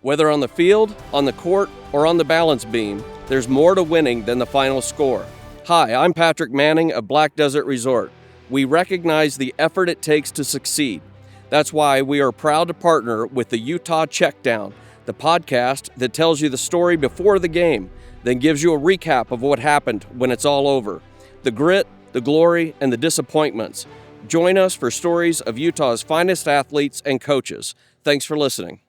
Whether on the field, on the court, or on the balance beam, there's more to winning than the final score. Hi, I'm Patrick Manning of Black Desert Resort. We recognize the effort it takes to succeed. That's why we are proud to partner with the Utah Checkdown, the podcast that tells you the story before the game, then gives you a recap of what happened when it's all over. The grit, the glory, and the disappointments. Join us for stories of Utah's finest athletes and coaches. Thanks for listening.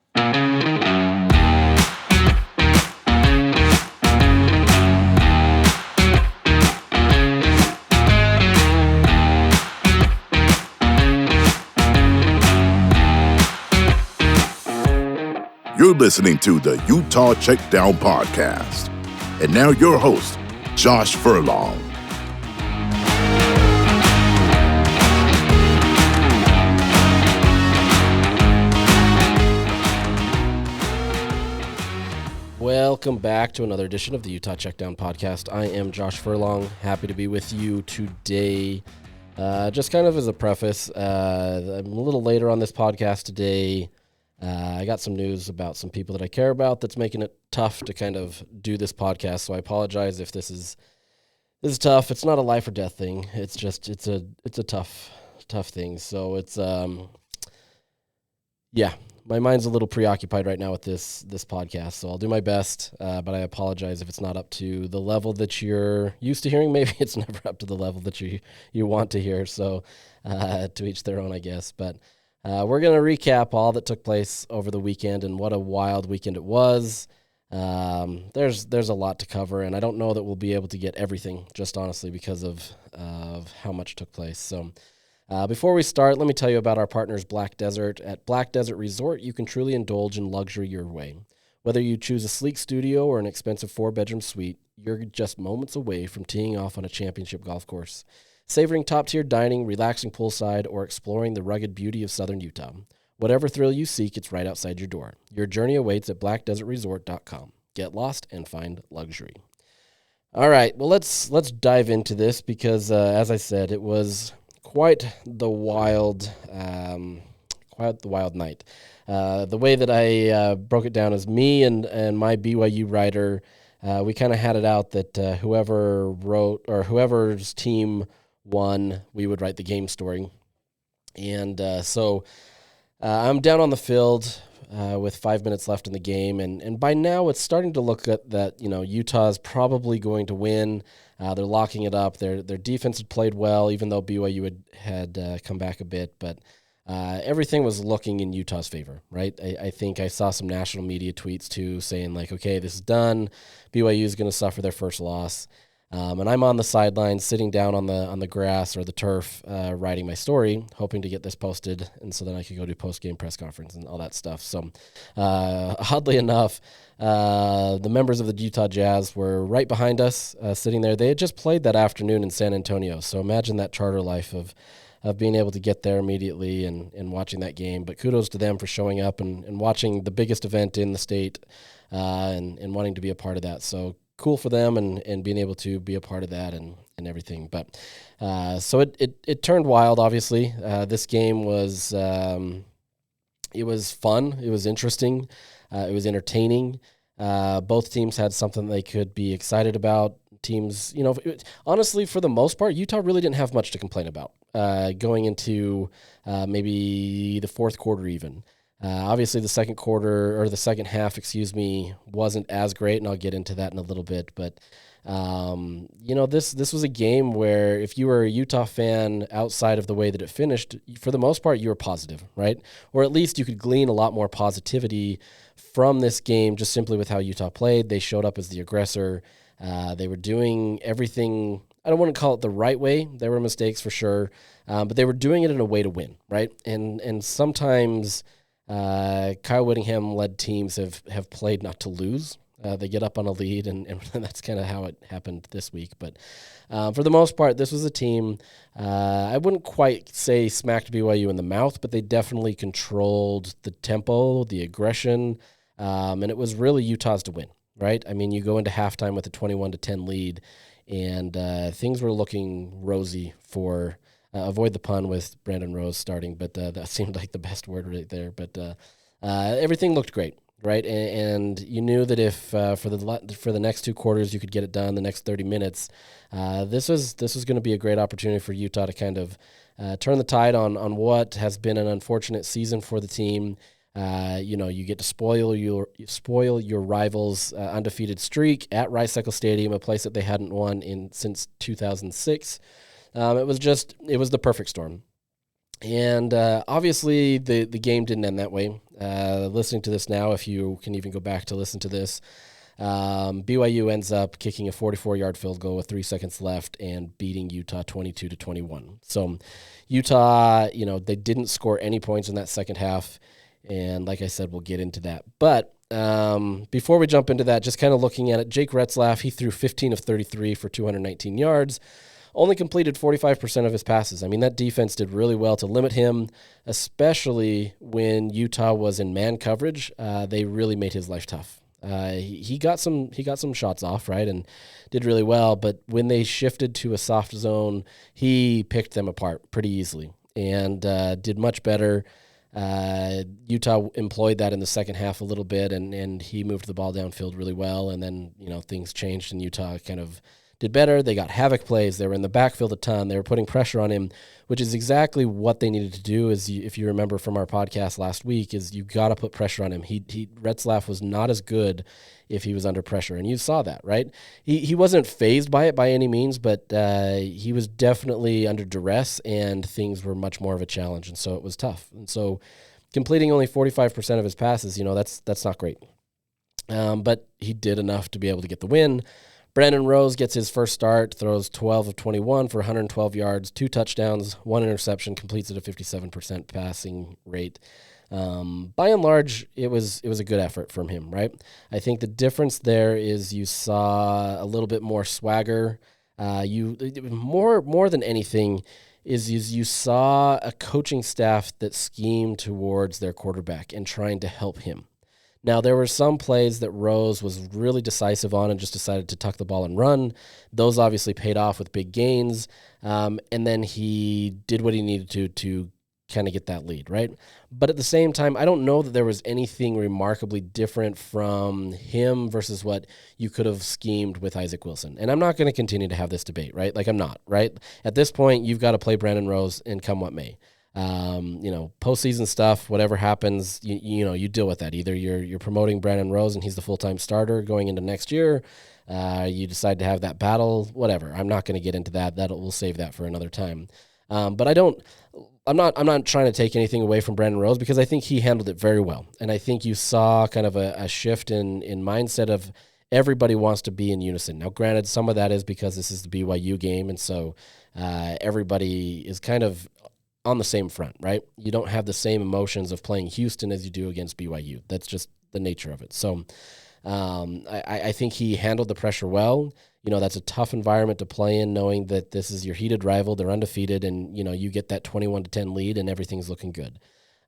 You're listening to the Utah Checkdown Podcast. And now your host, Josh Furlong. Welcome back to another edition of the Utah Checkdown Podcast. I am Josh Furlong. Happy to be with you today. Just kind of as a preface, I'm a little later on this podcast today. I got some news about some people that I care about that's making it tough to kind of do this podcast. So I apologize if this is tough. It's not a life or death thing. It's just it's a tough thing. So it's my mind's a little preoccupied right now with this podcast. So I'll do my best, but I apologize if it's not up to the level that you're used to hearing. Maybe it's never up to the level that you want to hear. So to each their own, I guess. But we're going to recap all that took place over the weekend, and what a wild weekend it was. There's a lot to cover, and I don't know that we'll be able to get everything, just honestly, because of how much took place. So before we start, let me tell you about our partners, Black Desert. At Black Desert Resort, you can truly indulge in luxury your way. Whether you choose a sleek studio or an expensive 4-bedroom suite, you're just moments away from teeing off on a championship golf course, savoring top-tier dining, relaxing poolside, or exploring the rugged beauty of southern Utah. Whatever thrill you seek, it's right outside your door. Your journey awaits at blackdesertresort.com. Get lost and find luxury. All right, well, let's dive into this because, as I said, it was quite the wild night. The way that I broke it down is me and my BYU writer. We kind of had it out that whoever's team won, we would write the game story. And so I'm down on the field with 5 minutes left in the game, and by now it's starting to look at that, Utah's probably going to win. They're locking it up. Their defense had played well, even though BYU had come back a bit, but everything was looking in Utah's favor, right? I think I saw some national media tweets too saying like, okay, this is done. BYU is going to suffer their first loss. And I'm on the sidelines, sitting down on the grass or the turf, writing my story, hoping to get this posted, and so then I could go do post-game press conference and all that stuff. So, oddly enough, the members of the Utah Jazz were right behind us, sitting there. They had just played that afternoon in San Antonio, so imagine that charter life of being able to get there immediately and watching that game. But kudos to them for showing up and watching the biggest event in the state and wanting to be a part of that. So cool for them and being able to be a part of that and everything. But so it turned wild, obviously. This game was it was fun. It was interesting. It was entertaining. Both teams had something they could be excited about. Teams, honestly, for the most part, Utah really didn't have much to complain about going into maybe the fourth quarter even. Obviously, the second half, wasn't as great, and I'll get into that in a little bit. But, this was a game where if you were a Utah fan outside of the way that it finished, for the most part, you were positive, right? Or at least you could glean a lot more positivity from this game just simply with how Utah played. They showed up as the aggressor. They were doing everything, I don't want to call it the right way. There were mistakes for sure, but they were doing it in a way to win, right? And sometimes Kyle Whittingham-led teams have played not to lose. They get up on a lead, and that's kind of how it happened this week. But for the most part, this was a team, I wouldn't quite say smacked BYU in the mouth, but they definitely controlled the tempo, the aggression, and it was really Utah's to win, right? I mean, you go into halftime with a 21-10 lead, and things were looking rosy for avoid the pun with Brandon Rose starting, but that seemed like the best word right there. But everything looked great, right? And you knew that if for the next 2 quarters you could get it done, the next 30 minutes, this was going to be a great opportunity for Utah to kind of turn the tide on what has been an unfortunate season for the team. You get to spoil your rivals' undefeated streak at Rice Cycle Stadium, a place that they hadn't won since 2006. It was the perfect storm. And obviously the game didn't end that way. Listening to this now, if you can even go back to listen to this, BYU ends up kicking a 44-yard field goal with 3 seconds left and beating Utah 22-21. So Utah, they didn't score any points in that second half. And like I said, we'll get into that. But before we jump into that, just kind of looking at it, Jake Retzlaff, he threw 15 of 33 for 219 yards. Only completed 45% of his passes. I mean, that defense did really well to limit him, especially when Utah was in man coverage. They really made his life tough. He got some shots off, right, and did really well. But when they shifted to a soft zone, he picked them apart pretty easily and did much better. Utah employed that in the second half a little bit, and he moved the ball downfield really well. And then things changed, and Utah kind of did better. They got havoc plays. They were in the backfield a ton. They were putting pressure on him, which is exactly what they needed to do. If you remember from our podcast last week, is you got to put pressure on him. Retzlaff was not as good if he was under pressure, and you saw that, right? He wasn't fazed by it by any means, but he was definitely under duress, and things were much more of a challenge, and so it was tough. And so completing only 45% of his passes, that's not great. But he did enough to be able to get the win. Brandon Rose gets his first start, throws 12 of 21 for 112 yards, 2 touchdowns, 1 interception, completes at a 57% passing rate. By and large, it was a good effort from him, right? I think the difference there is you saw a little bit more swagger. More than anything is you saw a coaching staff that schemed towards their quarterback and trying to help him. Now, there were some plays that Rose was really decisive on and just decided to tuck the ball and run. Those obviously paid off with big gains, and then he did what he needed to kind of get that lead, right? But at the same time, I don't know that there was anything remarkably different from him versus what you could have schemed with Isaac Wilson. And I'm not going to continue to have this debate, right? Like, I'm not, right? At this point, you've got to play Brandon Rose and come what may. Postseason stuff, whatever happens, you deal with that. Either you're promoting Brandon Rose and he's the full-time starter going into next year. You decide to have that battle, whatever. I'm not going to get into that. We'll save that for another time. But I'm not trying to take anything away from Brandon Rose because I think he handled it very well. And I think you saw kind of a shift in mindset of everybody wants to be in unison. Now, granted, some of that is because this is the BYU game. And so, everybody is kind of on the same front, right? You don't have the same emotions of playing Houston as you do against BYU. That's just the nature of it. So I think he handled the pressure well. That's a tough environment to play in, knowing that this is your heated rival. They're undefeated, and, you get that 21-10 lead, and everything's looking good.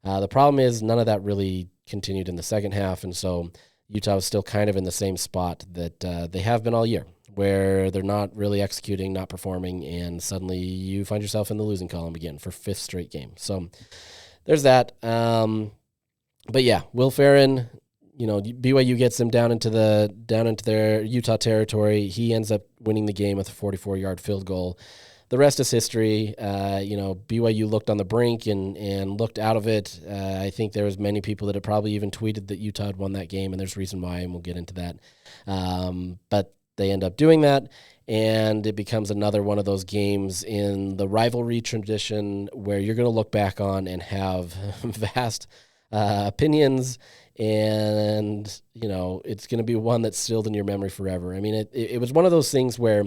The problem is none of that really continued in the second half, and so Utah was still kind of in the same spot that they have been all year, where they're not really executing, not performing, and suddenly you find yourself in the losing column again for 5th straight game. So there's that. But yeah, Will Ferrin, BYU gets them down into their Utah territory. He ends up winning the game with a 44-yard field goal. The rest is history. BYU looked on the brink and looked out of it. I think there was many people that had probably even tweeted that Utah had won that game, and there's a reason why, and we'll get into that. But they end up doing that, and it becomes another one of those games in the rivalry tradition where you're going to look back on and have vast opinions, and it's going to be one that's sealed in your memory forever. I mean, it was one of those things where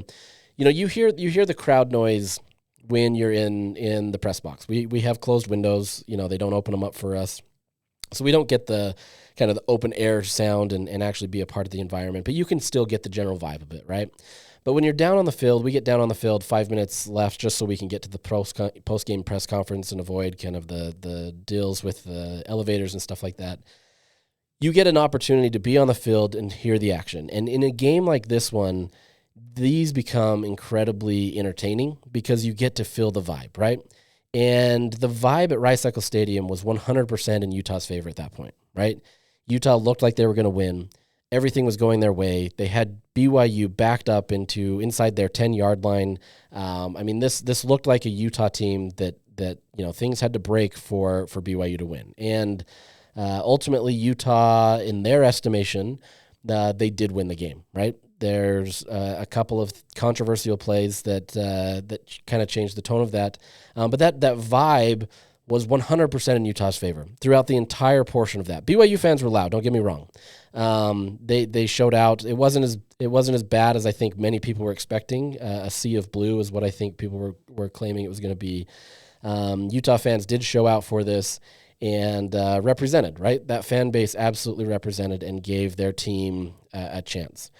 you hear the crowd noise when you're in the press box. We have closed windows. They don't open them up for us, so we don't get the kind of the open air sound and actually be a part of the environment, but you can still get the general vibe of it, right? But when you're down on the field, we get down on the field 5 minutes left just so we can get to the post-game press conference and avoid kind of the deals with the elevators and stuff like that. You get an opportunity to be on the field and hear the action. And in a game like this one, these become incredibly entertaining because you get to feel the vibe, right? And the vibe at Rice Cycle Stadium was 100% in Utah's favor at that point, right? Utah looked like they were going to win. Everything was going their way. They had BYU backed up inside their 10-yard line. This looked like a Utah team that things had to break for BYU to win. And ultimately, Utah, in their estimation, they did win the game, right? There's a couple of controversial plays that kind of changed the tone of that. But that vibe was 100% in Utah's favor throughout the entire portion of that. BYU fans were loud, don't get me wrong. They showed out. It wasn't as bad as I think many people were expecting. A sea of blue is what I think people were claiming it was going to be. Utah fans did show out for this and represented, right? That fan base absolutely represented and gave their team a chance.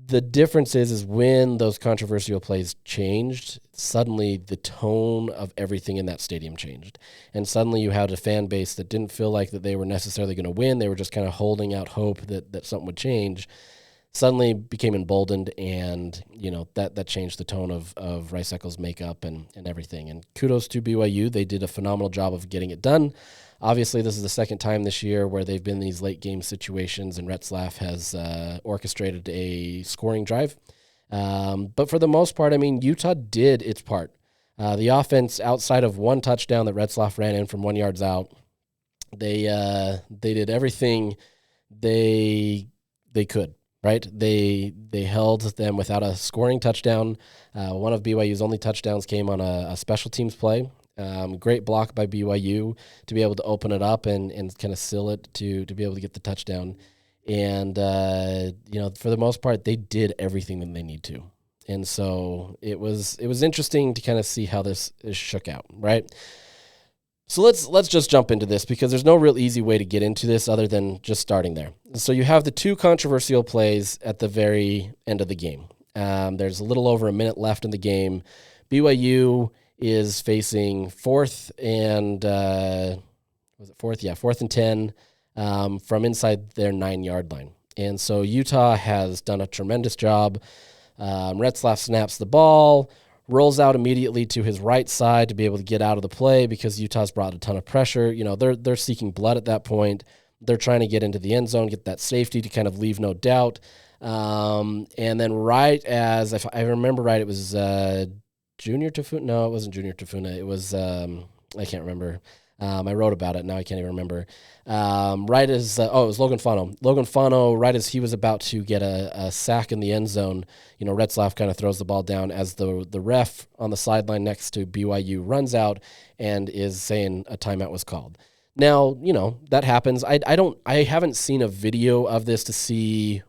The difference is when those controversial plays changed, suddenly the tone of everything in that stadium changed. And suddenly you had a fan base that didn't feel like that they were necessarily going to win. They were just kind of holding out hope that something would change. Suddenly became emboldened, and that changed the tone of Rice Eccles' makeup and everything. And kudos to BYU. They did a phenomenal job of getting it done. Obviously, this is the second time this year where they've been in these late game situations, and Retzlaff has orchestrated a scoring drive. But for the most part, Utah did its part. The offense, outside of one touchdown that Retzlaff ran in from 1 yard out, they did everything they could. Right? They held them without a scoring touchdown. One of BYU's only touchdowns came on a special teams play. Great block by BYU to be able to open it up and kind of seal it to be able to get the touchdown. And, for the most part, they did everything that they need to. And so it was interesting to kind of see how this is shook out, right? So let's just jump into this because there's no real easy way to get into this other than just starting there. So you have the two controversial plays at the very end of the game. There's a little over a minute left in the game. BYU is facing fourth and 10 from inside their 9 yard line. And so Utah has done a tremendous job. Retzlaff snaps the ball, rolls out immediately to his right side to be able to get out of the play because Utah's brought a ton of pressure. They're seeking blood at that point. They're trying to get into the end zone, get that safety to kind of leave no doubt. And then right as, if I remember right, it was Junior Tafuna. No, it wasn't Junior Tafuna. It was, I can't remember. I wrote about it. Now I can't even remember. Right as, it was Logan Fano. Logan Fano, right as he was about to get a sack in the end zone, Retzlaff kind of throws the ball down as the ref on the sideline next to BYU runs out and is saying a timeout was called. Now, that happens. I haven't seen a video of this to see,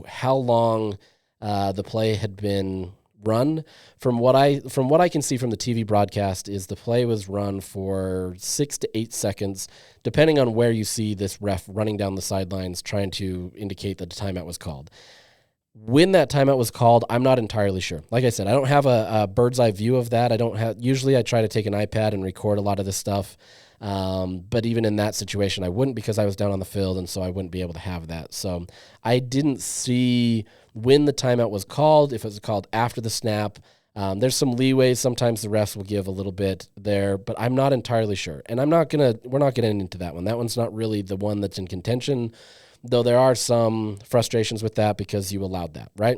how long the play had been run. From what I can see from the TV broadcast is the play was run for 6 to 8 seconds, depending on where you see this ref running down the sidelines trying to indicate that the timeout was called. When that timeout was called, I'm not entirely sure. Like I said, I don't have a bird's eye view of that. Usually I try to take an iPad and record a lot of this stuff. But even in that situation, I wouldn't because I was down on the field, and so I wouldn't be able to have that. So I didn't see when the timeout was called, if it was called after the snap. There's some leeway. Sometimes the refs will give a little bit there, but I'm not entirely sure. And we're not getting into that one. That one's not really the one that's in contention, though there are some frustrations with that because you allowed that, right?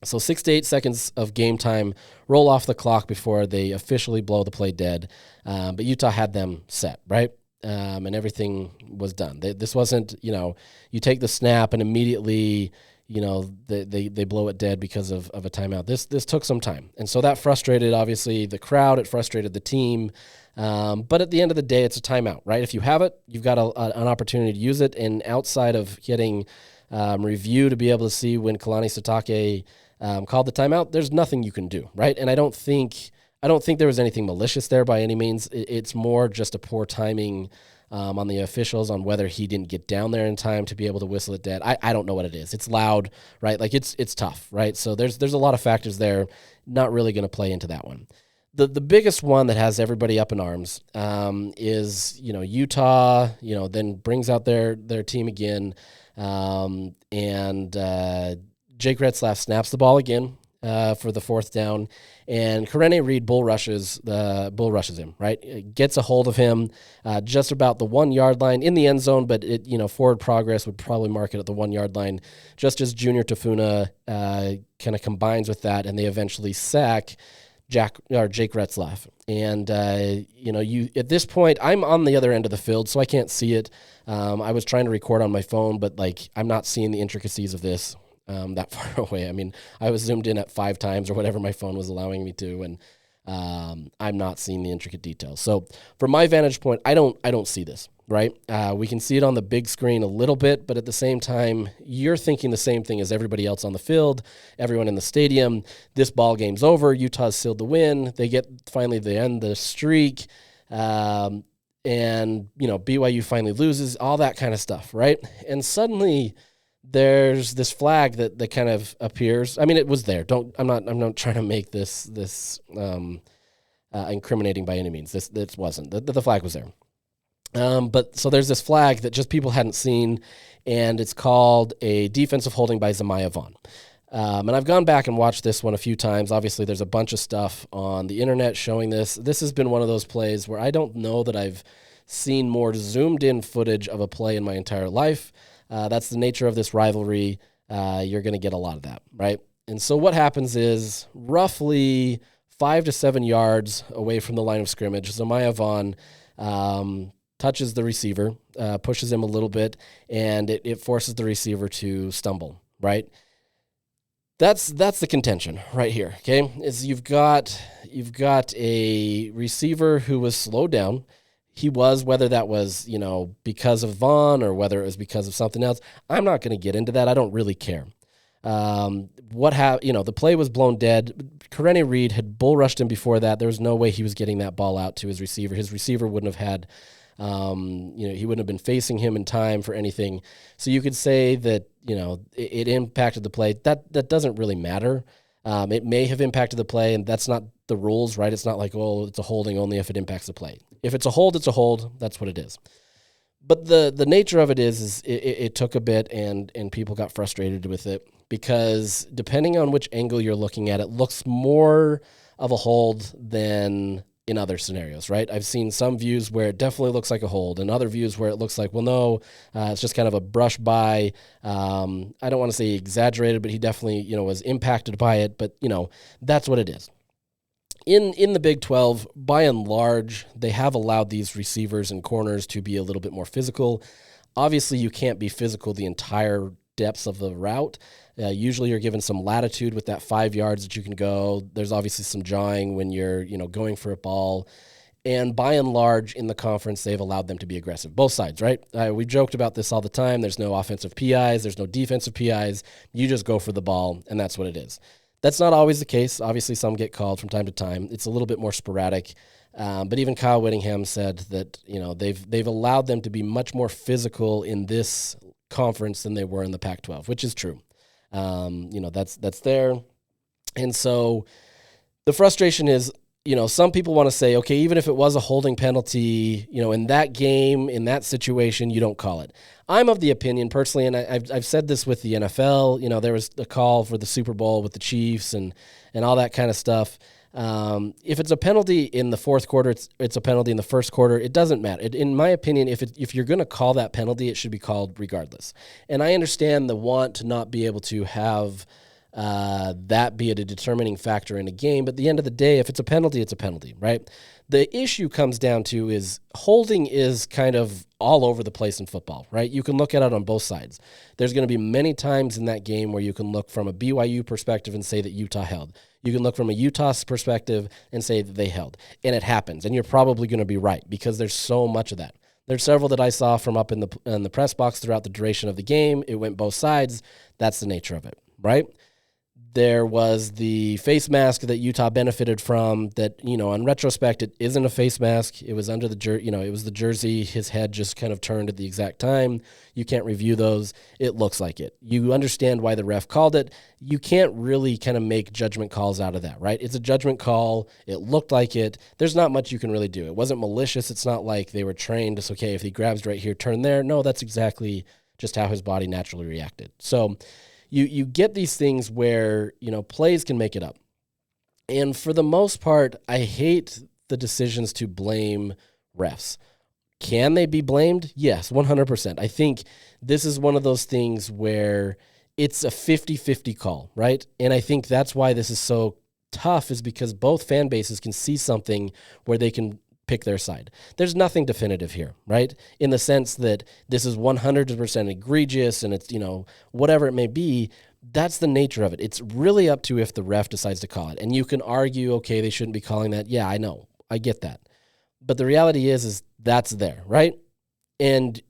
So 6 to 8 seconds of game time roll off the clock before they officially blow the play dead. But Utah had them set, right? And everything was done. This wasn't, you take the snap and immediately, they blow it dead because of a timeout. This took some time. And so that frustrated, obviously, the crowd. It frustrated the team. But at the end of the day, it's a timeout, right? If you have it, you've got an opportunity to use it. And outside of getting review to be able to see when Kalani Sitake called the timeout, there's nothing you can do, right? And I don't think there was anything malicious there by any means. It's more just a poor timing on the officials on whether he didn't get down there in time to be able to whistle it dead. I don't know what it is. It's loud, right? Like it's tough, right? So there's a lot of factors there. Not really going to play into that one. The biggest one that has everybody up in arms is Utah. Then brings out their team again, and Jake Retzlaff snaps the ball again. for the fourth down, and Karene Reed bull rushes him, right? Gets a hold of him just about the 1 yard line in the end zone, but forward progress would probably mark it at the 1 yard line, just as Junior Tafuna kind of combines with that, and they eventually sack Jake Retzlaff. And you at this point, I'm on the other end of the field, so I can't see it. I was trying to record on my phone, but I'm not seeing the intricacies of this that far away. I mean, I was zoomed in at 5 times or whatever my phone was allowing me to, and I'm not seeing the intricate details. So from my vantage point, I don't see this, right? We can see it on the big screen a little bit, but at the same time, you're thinking the same thing as everybody else on the field, everyone in the stadium. This ball game's over. Utah's sealed the win. They end the streak. And BYU finally loses, all that kind of stuff, right? And suddenly there's this flag that kind of appears. I mean, it was there. I'm not trying to make this incriminating by any means. This wasn't. The flag was there. But so there's this flag that just people hadn't seen, and it's called a defensive holding by Zamaya Vaughn. And I've gone back and watched this one a few times. Obviously, there's a bunch of stuff on the internet showing this. This has been one of those plays where I don't know that I've seen more zoomed-in footage of a play in my entire life. That's the nature of this rivalry. You're going to get a lot of that, right? And so what happens is roughly 5 to 7 yards away from the line of scrimmage, Zamaya Vaughn touches the receiver, pushes him a little bit, and it forces the receiver to stumble, right? That's the contention right here, okay? Is you've got a receiver who was slowed down. He was, whether that was, because of Vaughn or whether it was because of something else, I'm not going to get into that. I don't really care. The play was blown dead. Karene Reed had bull rushed him before that. There was no way he was getting that ball out to his receiver. His receiver wouldn't have had, he wouldn't have been facing him in time for anything. So you could say that, it impacted the play. That doesn't really matter. It may have impacted the play, and that's not the rules, right? It's not like, it's a holding only if it impacts the play. If it's a hold, it's a hold. That's what it is. But the nature of it is it took a bit, and people got frustrated with it because depending on which angle you're looking at, it looks more of a hold than in other scenarios, right? I've seen some views where it definitely looks like a hold, and other views where it looks like, it's just kind of a brush by. I don't want to say exaggerated, but he definitely, was impacted by it. But, that's what it is. In the Big 12, by and large, they have allowed these receivers and corners to be a little bit more physical. Obviously, you can't be physical the entire depths of the route. Usually you're given some latitude with that 5 yards that you can go. There's obviously some jawing when you're, going for a ball. And by and large, in the conference, they've allowed them to be aggressive. Both sides, right? We joked about this all the time. There's no offensive PIs. There's no defensive PIs. You just go for the ball, and that's what it is. That's not always the case. Obviously, some get called from time to time. It's a little bit more sporadic. But even Kyle Whittingham said that, they've allowed them to be much more physical in this conference than they were in the Pac-12, which is true. That's there. And so the frustration is, some people want to say, okay, even if it was a holding penalty, in that game, in that situation, you don't call it. I'm of the opinion personally, and I've said this with the NFL, there was a call for the Super Bowl with the Chiefs and all that kind of stuff. If it's a penalty in the fourth quarter, it's a penalty in the first quarter. It doesn't matter. In my opinion, if you're going to call that penalty, it should be called regardless. And I understand the want to not be able to have that be a determining factor in a game. But at the end of the day, if it's a penalty, it's a penalty, right? The issue comes down to is holding is kind of all over the place in football, right? You can look at it on both sides. There's going to be many times in that game where you can look from a BYU perspective and say that Utah held. You can look from a Utah perspective and say that they held. And it happens. And you're probably going to be right because there's so much of that. There's several that I saw from up in the press box throughout the duration of the game. It went both sides. That's the nature of it, right? There was the face mask that Utah benefited from that, in retrospect, it isn't a face mask. It was under the it was the jersey. His head just kind of turned at the exact time. You can't review those. It looks like it. You understand why the ref called it. You can't really kind of make judgment calls out of that, right? It's a judgment call. It looked like it. There's not much you can really do. It wasn't malicious. It's not like they were trained. It's okay if he grabs right here, turn there. No, that's exactly just how his body naturally reacted. So, you get these things where, plays can make it up. And for the most part, I hate the decisions to blame refs. Can they be blamed? Yes, 100%. I think this is one of those things where it's a 50-50 call, right? And I think that's why this is so tough, is because both fan bases can see something where they can pick their side. There's nothing definitive here, right? In the sense that this is 100% egregious and it's, whatever it may be. That's the nature of it. It's really up to if the ref decides to call it. And you can argue, okay, they shouldn't be calling that. Yeah, I know. I get that. But the reality is that's there, right? And,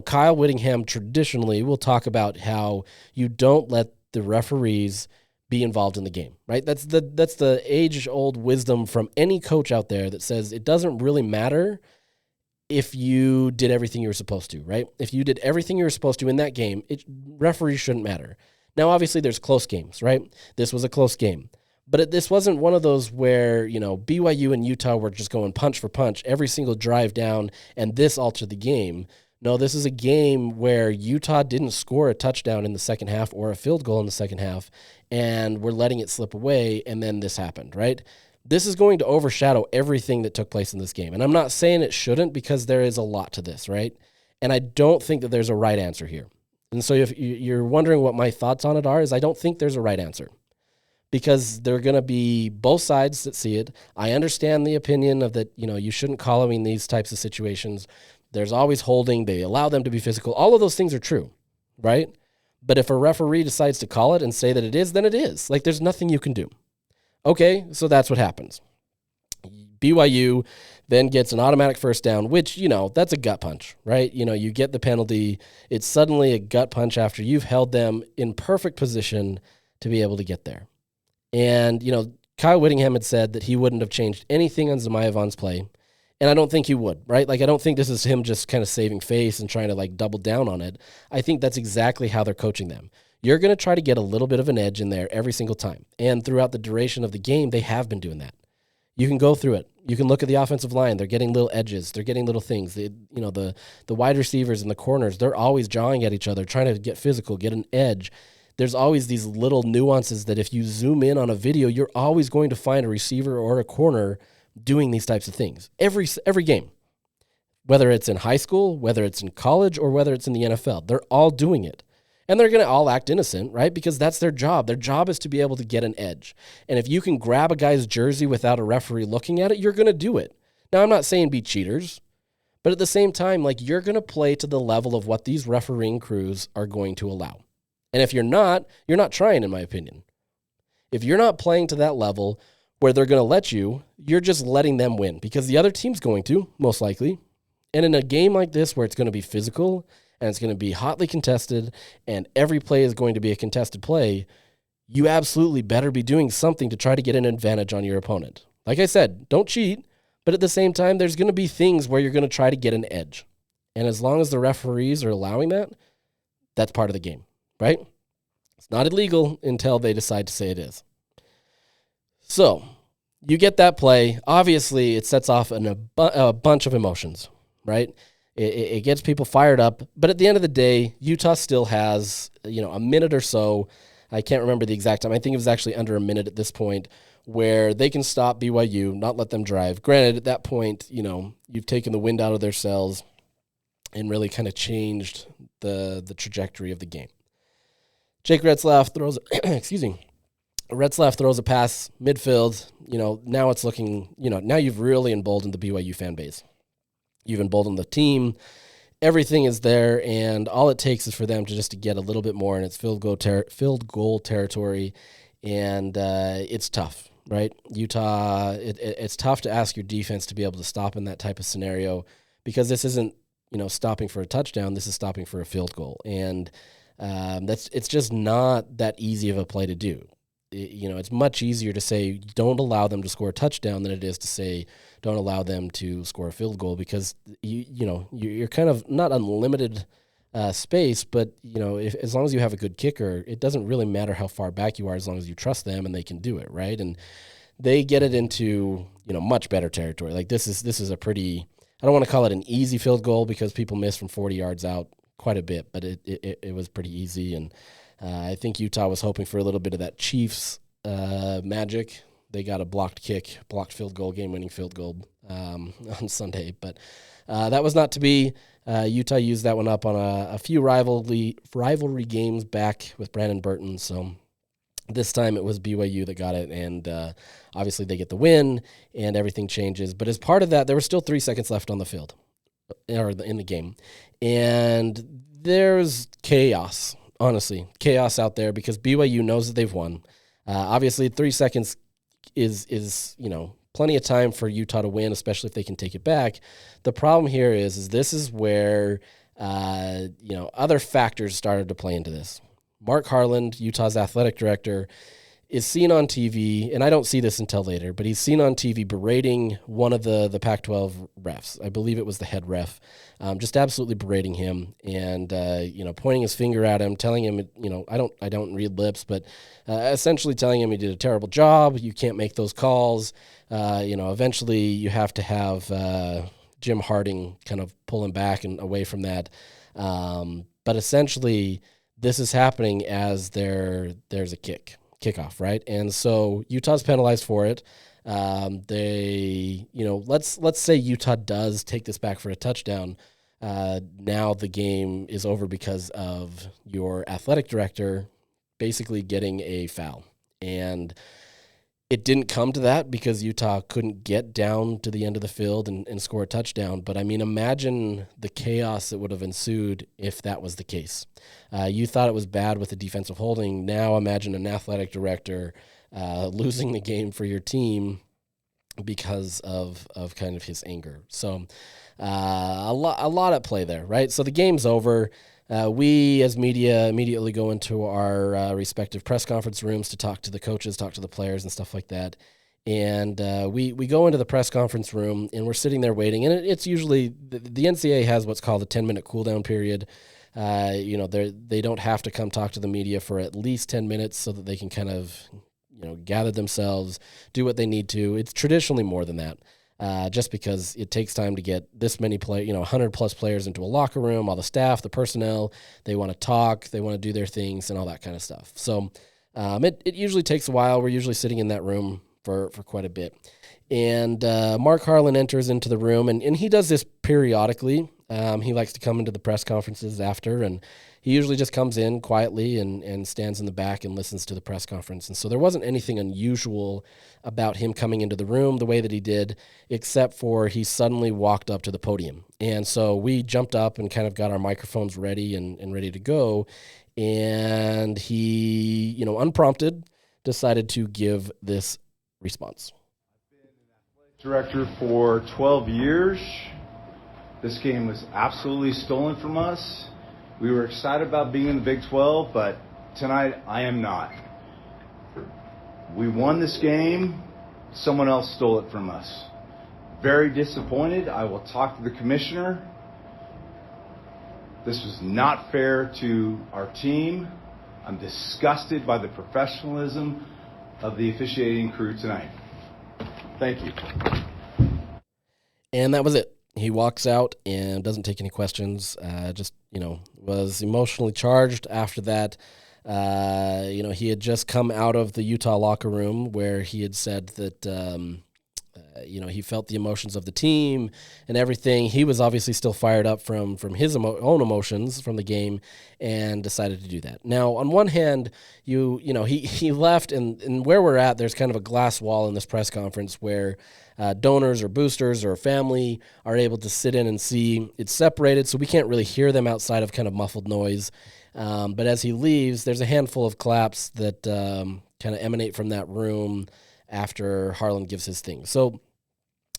Kyle Whittingham traditionally will talk about how you don't let the referees be involved in the game, right? That's the age-old wisdom from any coach out there that says it doesn't really matter if you did everything you were supposed to, right? If you did everything you were supposed to in that game, referees shouldn't matter. Now, obviously, there's close games, right? This was a close game. But this wasn't one of those where, BYU and Utah were just going punch for punch every single drive down, and this altered the game. No, this is a game where Utah didn't score a touchdown in the second half or a field goal in the second half, and we're letting it slip away, and then this happened, right? This is going to overshadow everything that took place in this game. And I'm not saying it shouldn't, because there is a lot to this, right? And I don't think that there's a right answer here. And so if you're wondering what my thoughts on it are, is I don't think there's a right answer, because there are going to be both sides that see it. I understand the opinion of that, you shouldn't call them in these types of situations. There's always holding. They allow them to be physical. All of those things are true, right? But if a referee decides to call it and say that it is, then it is. Like, there's nothing you can do. Okay, so that's what happens. BYU then gets an automatic first down, which, that's a gut punch, right? You get the penalty. It's suddenly a gut punch after you've held them in perfect position to be able to get there. And, Kyle Whittingham had said that he wouldn't have changed anything on Zemajevan's play, and I don't think he would, right? Like, I don't think this is him just kind of saving face and trying to, double down on it. I think that's exactly how they're coaching them. You're going to try to get a little bit of an edge in there every single time. And throughout the duration of the game, they have been doing that. You can go through it. You can look at the offensive line. They're getting little edges. They're getting little things. The wide receivers and the corners, they're always jawing at each other, trying to get physical, get an edge. There's always these little nuances that if you zoom in on a video, you're always going to find a receiver or a corner doing these types of things. Every game, whether it's in high school, whether it's in college, or whether it's in the NFL, they're all doing it. And they're going to all act innocent, right? Because that's their job. Their job is to be able to get an edge. And if you can grab a guy's jersey without a referee looking at it, you're going to do it. Now, I'm not saying be cheaters, but at the same time, you're going to play to the level of what these refereeing crews are going to allow. And if you're not trying, in my opinion. If you're not playing to that level where they're going to let you, you're just letting them win, because the other team's going to, most likely. And in a game like this where it's going to be physical and it's going to be hotly contested and every play is going to be a contested play, you absolutely better be doing something to try to get an advantage on your opponent. Like I said, don't cheat, but at the same time, there's going to be things where you're going to try to get an edge. And as long as the referees are allowing that, that's part of the game, right? It's not illegal until they decide to say it is. So you get that play. Obviously, it sets off a bunch of emotions, right? It gets people fired up. But at the end of the day, Utah still has, a minute or so. I can't remember the exact time. I think it was actually under a minute at this point where they can stop BYU, not let them drive. Granted, at that point, you've taken the wind out of their sails and really kind of changed the trajectory of the game. Jake Retzlaff throws, Retzlaff throws a pass midfield. Now it's looking, now you've really emboldened the BYU fan base. You've emboldened the team. Everything is there, and all it takes is for them to get a little bit more, and it's field goal territory, and it's tough, right? Utah, it's tough to ask your defense to be able to stop in that type of scenario, because this isn't, stopping for a touchdown. This is stopping for a field goal, and it's just not that easy of a play to do. It's much easier to say don't allow them to score a touchdown than it is to say don't allow them to score a field goal, because you're kind of not unlimited space, but as long as you have a good kicker, it doesn't really matter how far back you are as long as you trust them and they can do it, right? And they get it into much better territory. Like this is a pretty, I don't want to call it an easy field goal because people miss from 40 yards out quite a bit, but it was pretty easy, and I think Utah was hoping for a little bit of that Chiefs magic. They got a blocked field goal, game-winning field goal on Sunday, but that was not to be. Utah used that one up on a few rivalry games back with Brandon Burton, so this time it was BYU that got it, and obviously they get the win, and everything changes. But as part of that, there were still 3 seconds left on the field, or in the game, and there's chaos, honestly, chaos out there because BYU knows that they've won. Obviously, 3 seconds is plenty of time for Utah to win, especially if they can take it back. The problem here is this is where other factors started to play into this. Mark Harland, Utah's athletic director, is seen on TV, and I don't see this until later, but he's seen on TV berating one of the Pac-12 refs. I believe it was the head ref, just absolutely berating him and pointing his finger at him, telling him, I don't read lips, but essentially telling him he did a terrible job. You can't make those calls. Eventually you have to have Jim Harding kind of pull him back and away from that. But essentially, this is happening as there's a kickoff, right? And so Utah's penalized for it. Let's say Utah does take this back for a touchdown. Now the game is over because of your athletic director basically getting a foul. And it didn't come to that because Utah couldn't get down to the end of the field and score a touchdown. But, I mean, imagine the chaos that would have ensued if that was the case. You thought it was bad with the defensive holding. Now imagine an athletic director losing the game for your team because of kind of his anger. So a lot at play there, right? So the game's over. We, as media, immediately go into our respective press conference rooms to talk to the coaches, talk to the players and stuff like that. And we go into the press conference room, and we're sitting there waiting. And it's usually the NCAA has what's called a 10-minute cool-down period. They don't have to come talk to the media for at least 10 minutes so that they can kind of gather themselves, do what they need to. It's traditionally more than that. Just because it takes time to get this many 100-plus players into a locker room, all the staff, the personnel, they want to talk, they want to do their things and all that kind of stuff. So it usually takes a while. We're usually sitting in that room for quite a bit. And Mark Harlan enters into the room, and he does this periodically. He likes to come into the press conferences after, and he usually just comes in quietly and stands in the back and listens to the press conference. And so there wasn't anything unusual about him coming into the room the way that he did, except for he suddenly walked up to the podium. And so we jumped up and kind of got our microphones ready and ready to go. And he, unprompted, decided to give this response. I've been an athletic director for 12 years. This game was absolutely stolen from us. We were excited about being in the Big 12, but tonight I am not. We won this game. Someone else stole it from us. Very disappointed. I will talk to the commissioner. This was not fair to our team. I'm disgusted by the professionalism of the officiating crew tonight. Thank you. And that was it. He walks out and doesn't take any questions, was emotionally charged after that. He had just come out of the Utah locker room where he had said that, he felt the emotions of the team and everything. He was obviously still fired up from his own emotions from the game and decided to do that. Now, on one hand, he left, and where we're at, there's kind of a glass wall in this press conference where donors or boosters or family are able to sit in and see. It's separated, so we can't really hear them outside of kind of muffled noise. But as he leaves, there's a handful of claps that kind of emanate from that room after Harlan gives his thing. So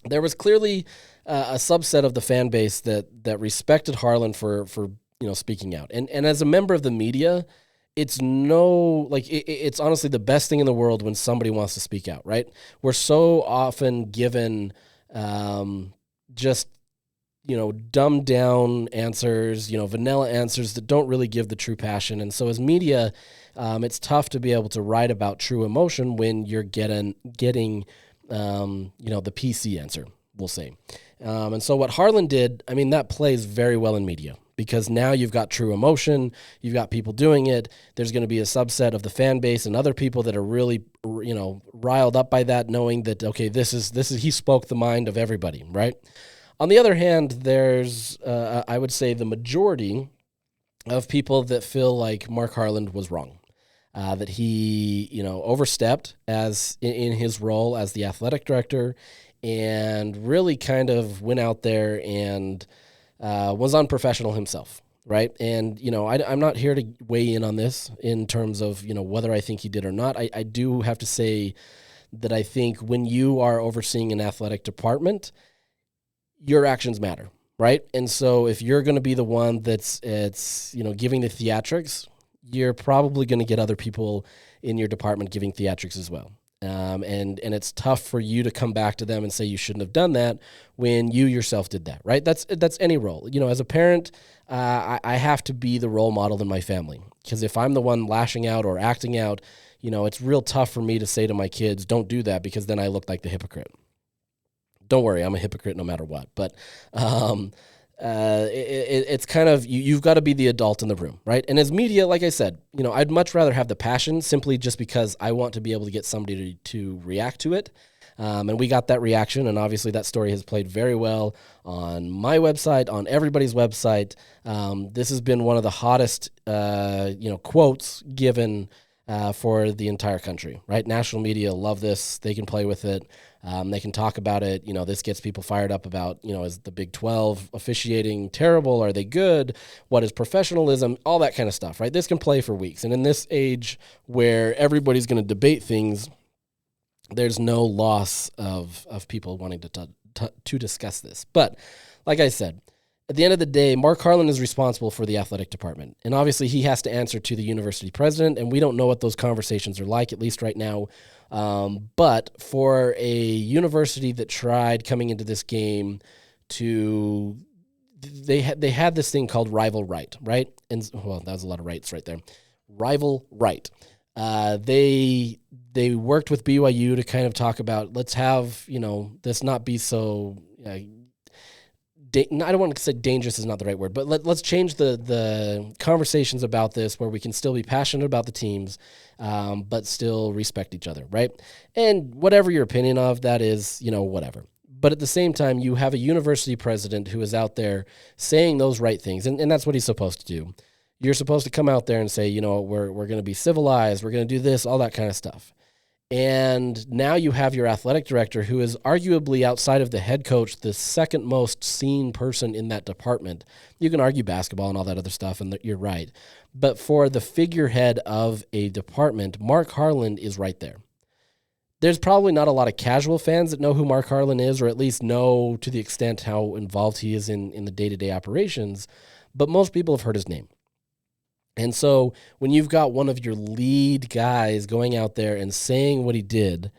there was clearly a subset of the fan base that respected Harlan for speaking out. And as a member of the media, it's it's honestly the best thing in the world when somebody wants to speak out, right? We're so often given dumbed down answers, vanilla answers that don't really give the true passion. And so as media, it's tough to be able to write about true emotion when you're getting the PC answer, we'll say. And so what Harlan did, that plays very well in media because now you've got true emotion, you've got people doing it. There's going to be a subset of the fan base and other people that are really, riled up by that, knowing that, okay, this is he spoke the mind of everybody, right? On the other hand, there's, I would say, the majority of people that feel like Mark Harlan was wrong, that he, overstepped as in his role as the athletic director, and really kind of went out there and was unprofessional himself, right? And, I'm not here to weigh in on this in terms of, whether I think he did or not. I do have to say that I think when you are overseeing an athletic department, your actions matter, right? And so if you're going to be the one that's giving the theatrics, you're probably going to get other people in your department giving theatrics as well. And it's tough for you to come back to them and say you shouldn't have done that when you yourself did that, right? That's any role. As a parent, I have to be the role model in my family, because if I'm the one lashing out or acting out, it's real tough for me to say to my kids, don't do that, because then I look like the hypocrite. Don't worry, I'm a hypocrite no matter what. But it's kind of, you've got to be the adult in the room, right? And as media, like I said, I'd much rather have the passion simply just because I want to be able to get somebody to react to it. And we got that reaction, and obviously that story has played very well on my website, on everybody's website. This has been one of the hottest, quotes given for the entire country, right? National media love this. They can play with it. They can talk about it. This gets people fired up about, is the Big 12 officiating terrible? Are they good? What is professionalism? All that kind of stuff, right? This can play for weeks. And in this age where everybody's going to debate things, there's no loss of people wanting to discuss this. But like I said, at the end of the day, Mark Harlan is responsible for the athletic department. And obviously he has to answer to the university president, and we don't know what those conversations are like, at least right now. But for a university that tried coming into this game they had this thing called rival right? And well, that was a lot of rights right there. Rival right. They worked with BYU to kind of talk about, let's have, this not be so, I don't want to say dangerous is not the right word, but let's change the conversations about this where we can still be passionate about the teams, but still respect each other, right? And whatever your opinion of that is, whatever. But at the same time, you have a university president who is out there saying those right things, and that's what he's supposed to do. You're supposed to come out there and say, we're going to be civilized, we're going to do this, all that kind of stuff. And now you have your athletic director, who is arguably, outside of the head coach, the second most seen person in that department. You can argue basketball and all that other stuff, and you're right. But for the figurehead of a department, Mark Harlan is right there. There's probably not a lot of casual fans that know who Mark Harlan is, or at least know to the extent how involved he is in the day-to-day operations, but most people have heard his name. And so when you've got one of your lead guys going out there and saying what he did,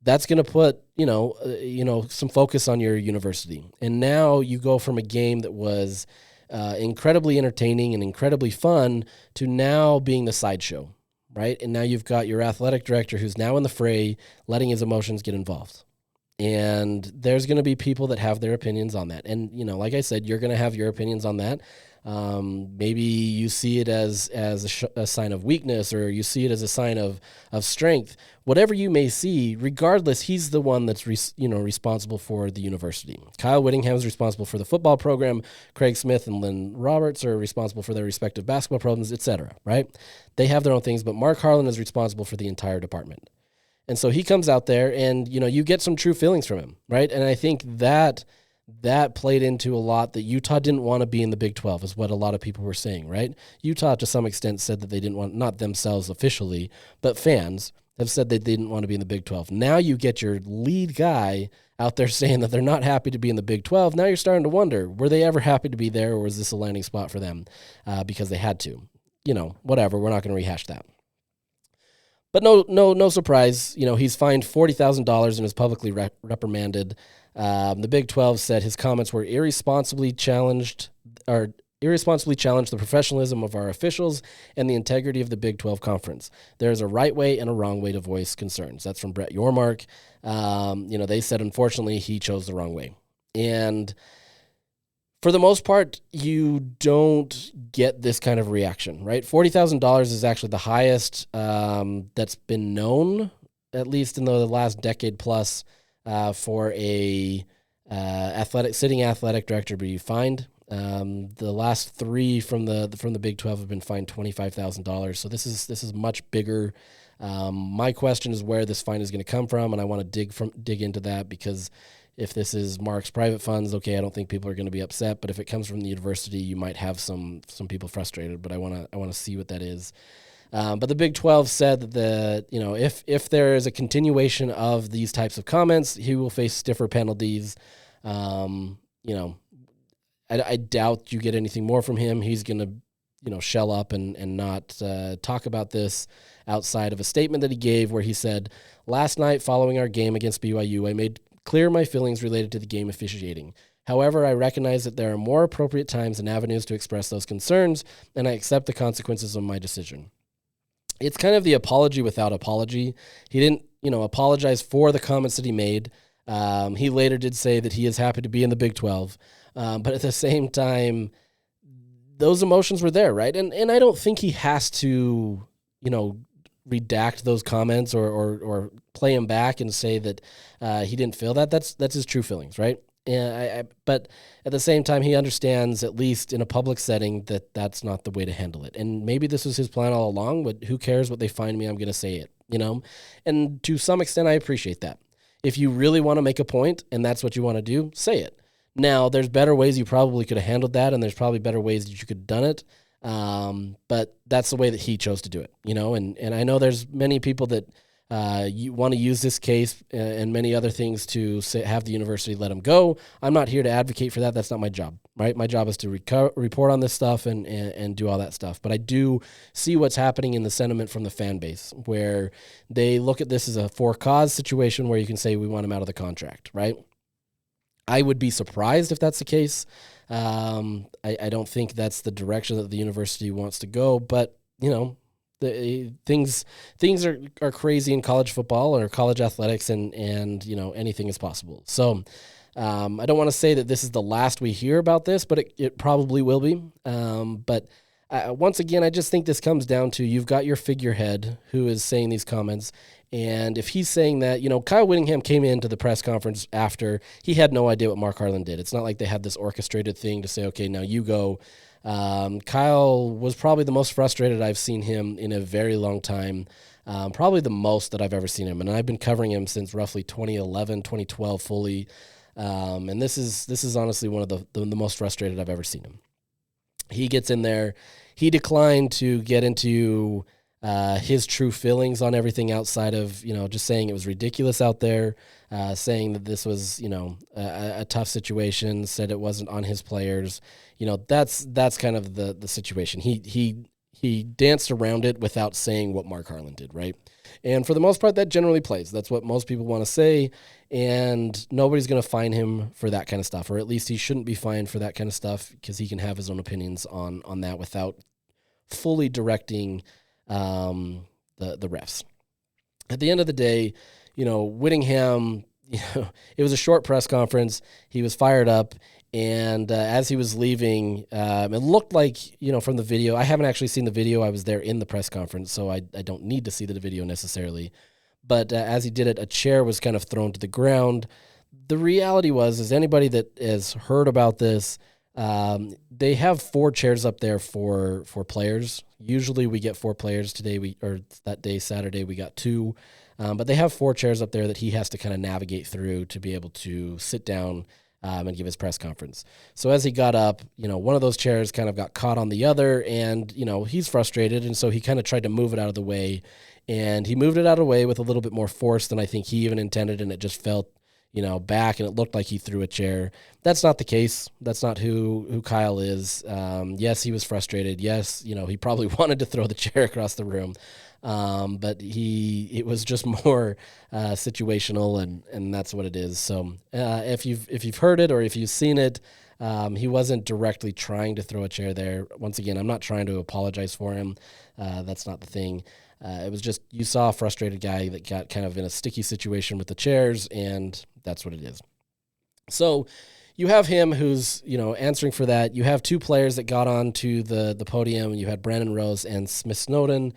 that's going to put, some focus on your university. And now you go from a game that was incredibly entertaining and incredibly fun to now being the sideshow, right? And now you've got your athletic director who's now in the fray, letting his emotions get involved. And there's going to be people that have their opinions on that. And, like I said, you're going to have your opinions on that. Maybe you see it as a sign of weakness, or you see it as a sign of strength. Whatever you may see, regardless, he's the one that's responsible for the university. Kyle Whittingham is responsible for the football program. Craig Smith and Lynn Roberts are responsible for their respective basketball programs, etc. Right? They have their own things, but Mark Harlan is responsible for the entire department. And so he comes out there, and you get some true feelings from him, right? And I think that played into a lot that Utah didn't want to be in the Big 12, is what a lot of people were saying, right? Utah, to some extent, said that they didn't want, not themselves officially, but fans have said they didn't want to be in the Big 12. Now you get your lead guy out there saying that they're not happy to be in the Big 12. Now you're starting to wonder, were they ever happy to be there, or was this a landing spot for them because they had to? Whatever, we're not going to rehash that. But no surprise. He's fined $40,000 and is publicly reprimanded. The Big 12 said his comments were irresponsibly challenged the professionalism of our officials and the integrity of the Big 12 conference. There's a right way and a wrong way to voice concerns. That's from Brett Yormark. They said, unfortunately, he chose the wrong way. And for the most part, you don't get this kind of reaction, right? $40,000 is actually the highest that's been known, at least in the last decade plus, for a sitting athletic director to be fined. The last three from the Big 12 have been fined $25,000. So this is much bigger. My question is where this fine is going to come from, and I want to dig into that, because if this is Mark's private funds, okay, I don't think people are going to be upset. But if it comes from the university, you might have some people frustrated. But I want to see what that is. But the Big 12 said that if there is a continuation of these types of comments, he will face stiffer penalties. I doubt you get anything more from him. He's going to shell up and not talk about this outside of a statement that he gave where he said, "Last night following our game against BYU, I made clear my feelings related to the game officiating. However, I recognize that there are more appropriate times and avenues to express those concerns, and I accept the consequences of my decision." It's kind of the apology without apology. He didn't, apologize for the comments that he made. He later did say that he is happy to be in the Big 12. But at the same time, those emotions were there, right? And I don't think he has to, redact those comments or play them back and say that he didn't feel that. That's his true feelings, right? But at the same time, he understands, at least in a public setting, that that's not the way to handle it. And maybe this was his plan all along, but who cares what they find me? I'm going to say it, And to some extent, I appreciate that. If you really want to make a point and that's what you want to do, say it. Now, there's better ways you probably could have handled that, and there's probably better ways that you could have done it. But that's the way that he chose to do it, And I know there's many people that you want to use this case and many other things to have the university let him go. I'm not here to advocate for that. That's not my job, right? My job is to report on this stuff and do all that stuff. But I do see what's happening in the sentiment from the fan base, where they look at this as a for-cause situation where you can say we want him out of the contract, right? I would be surprised if that's the case. I don't think that's the direction that the university wants to go, but, things are crazy in college football or college athletics, and anything is possible. So I don't want to say that this is the last we hear about this, but it probably will be. But once again, I just think this comes down to, you've got your figurehead who is saying these comments, and if he's saying that, Kyle Whittingham came into the press conference after. He had no idea what Mark Harlan did. It's not like they had this orchestrated thing to say, okay, now you go. Kyle was probably the most frustrated I've seen him in a very long time, probably the most that I've ever seen him. And I've been covering him since roughly 2011, 2012 fully. And this is honestly one of the most frustrated I've ever seen him. He gets in there. He declined to get into his true feelings on everything outside of, just saying it was ridiculous out there, saying that this was, a tough situation, said it wasn't on his players. That's kind of the situation. He danced around it without saying what Mark Harlan did, right? And for the most part, that generally plays. That's what most people want to say, and nobody's going to fine him for that kind of stuff, or at least he shouldn't be fined for that kind of stuff, because he can have his own opinions on that without fully directing the refs. At the end of the day, Whittingham, it was a short press conference. He was fired up. And as he was leaving, it looked like, from the video, I haven't actually seen the video. I was there in the press conference, so I don't need to see the video necessarily. But as he did it, a chair was kind of thrown to the ground. The reality is anybody that has heard about this, they have 4 chairs up there for players. Usually we get 4 players. That day, Saturday, we got 2. But they have 4 chairs up there that he has to kind of navigate through to be able to sit down and give his press conference. So as he got up, one of those chairs kind of got caught on the other, and, he's frustrated, and so he kind of tried to move it out of the way, and he moved it out of the way with a little bit more force than I think he even intended, and it just fell, back, and it looked like he threw a chair. That's not the case. That's not who Kyle is. Yes, he was frustrated. Yes, he probably wanted to throw the chair across the room. But it was just more situational, and that's what it is. So if you've heard it or if you've seen it, he wasn't directly trying to throw a chair there. Once again, I'm not trying to apologize for him. That's not the thing. It was just, you saw a frustrated guy that got kind of in a sticky situation with the chairs, and that's what it is. So you have him who's, answering for that. You have two players that got on to the podium. You had Brandon Rose and Smith Snowden.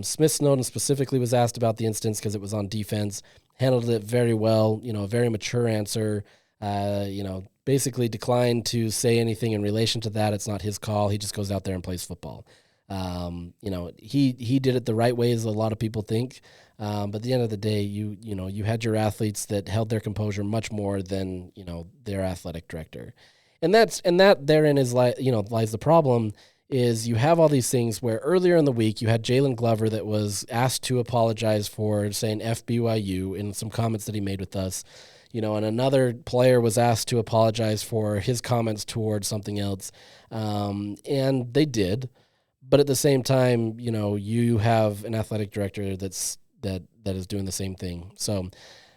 Smith Snowden specifically was asked about the instance because it was on defense, handled it very well, a very mature answer, basically declined to say anything in relation to that. It's not his call. He just goes out there and plays football. He did it the right way, as a lot of people think. But at the end of the day, you had your athletes that held their composure much more than, their athletic director. And that therein is lies the problem. Is you have all these things where earlier in the week you had Jalen Glover that was asked to apologize for saying F BYU in some comments that he made with us, and another player was asked to apologize for his comments towards something else, and they did. But at the same time, you have an athletic director that is doing the same thing. So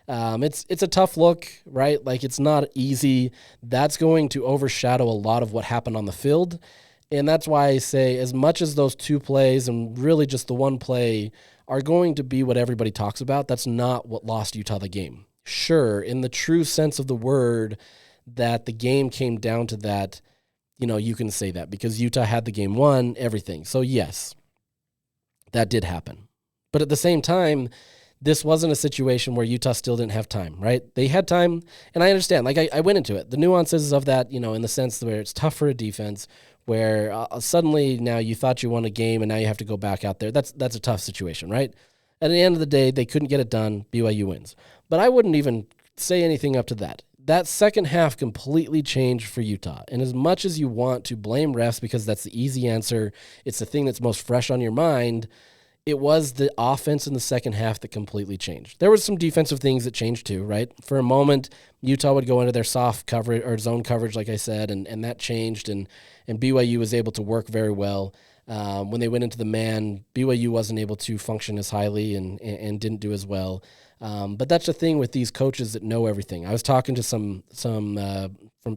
it's a tough look, right? Like, it's not easy. That's going to overshadow a lot of what happened on the field. And that's why I say, as much as those two plays and really just the one play are going to be what everybody talks about, that's not what lost Utah the game. Sure, in the true sense of the word, that the game came down to that, you can say that because Utah had the game won, everything. So yes, that did happen. But at the same time, this wasn't a situation where Utah still didn't have time, right? They had time, and I understand. Like, I went into it. The nuances of that, in the sense where it's tough for a defense, where suddenly now you thought you won a game and now you have to go back out there. That's a tough situation, right? At the end of the day, they couldn't get it done. BYU wins. But I wouldn't even say anything up to that. That second half completely changed for Utah. And as much as you want to blame refs because that's the easy answer, it's the thing that's most fresh on your mind, it was the offense in the second half that completely changed. There was some defensive things that changed too, right? For a moment, Utah would go into their soft coverage or zone coverage, like I said, and that changed, and BYU was able to work very well. When they went into the man, BYU wasn't able to function as highly and didn't do as well. But that's the thing with these coaches that know everything. I was talking to some from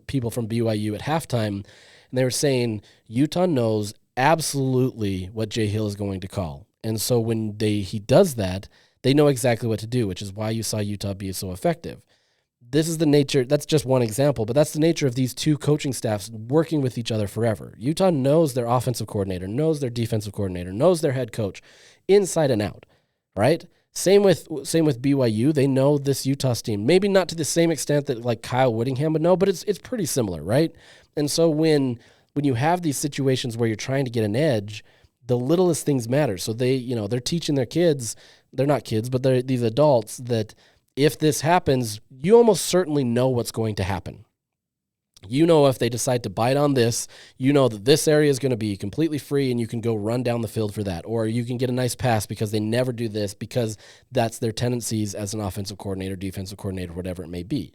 people from BYU at halftime, and they were saying Utah knows absolutely what Jay Hill is going to call. And so when he does that, they know exactly what to do, which is why you saw Utah be so effective. This is the nature, that's just one example, but that's the nature of these two coaching staffs working with each other forever. Utah knows their offensive coordinator, knows their defensive coordinator, knows their head coach inside and out, right? Same with BYU. They know this Utah's team. Maybe not to the same extent that like Kyle Whittingham would know, but it's pretty similar, right? And so when you have these situations where you're trying to get an edge, the littlest things matter. So they're teaching their kids, they're not kids, but they're these adults, that if this happens, you almost certainly know what's going to happen. If they decide to bite on this, that this area is going to be completely free and you can go run down the field for that. Or you can get a nice pass because they never do this, because that's their tendencies as an offensive coordinator, defensive coordinator, whatever it may be.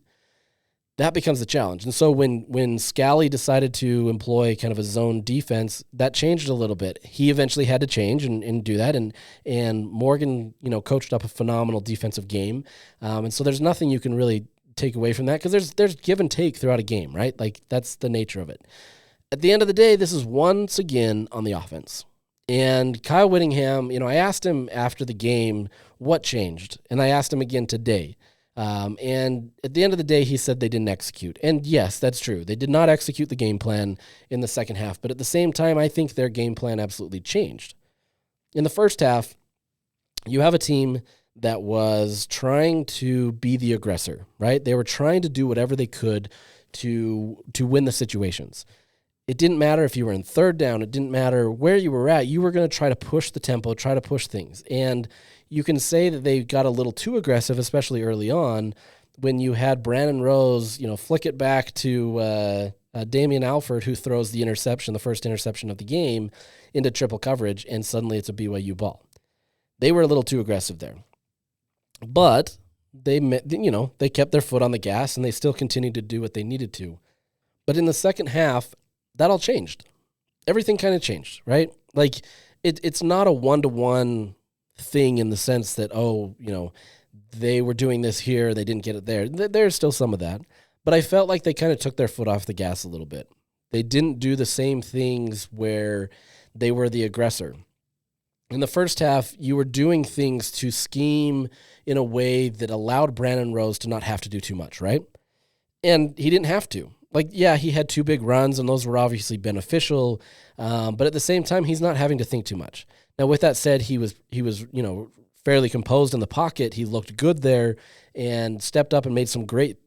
That becomes the challenge. And so when Scally decided to employ kind of a zone defense, that changed a little bit. He eventually had to change and do that. And Morgan, coached up a phenomenal defensive game. And so there's nothing you can really take away from that, because there's give and take throughout a game, right? Like, that's the nature of it. At the end of the day, this is once again on the offense. And Kyle Whittingham, I asked him after the game what changed, and I asked him again today. And at the end of the day, he said they didn't execute. And yes, that's true. They did not execute the game plan in the second half. But at the same time, I think their game plan absolutely changed. In the first half, you have a team that was trying to be the aggressor, right? They were trying to do whatever they could to win the situations. It didn't matter if you were in third down. It didn't matter where you were at. You were going to try to push the tempo, try to push things. And you can say that they got a little too aggressive, especially early on, when you had Brandon Rose, flick it back to Damian Alford, who throws the interception, the first interception of the game, into triple coverage, and suddenly it's a BYU ball. They were a little too aggressive there. But they kept their foot on the gas, and they still continued to do what they needed to. But in the second half, that all changed. Everything kind of changed, right? Like, it's not a one-to-one thing in the sense that, they were doing this here, they didn't get it there. There's still some of that. But I felt like they kind of took their foot off the gas a little bit. They didn't do the same things where they were the aggressor. In the first half, you were doing things to scheme in a way that allowed Brandon Rose to not have to do too much, right? And he didn't have to. Like, yeah, he had 2 big runs, and those were obviously beneficial. But at the same time, he's not having to think too much. Now, with that said, he was fairly composed in the pocket. He looked good there and stepped up and made some great,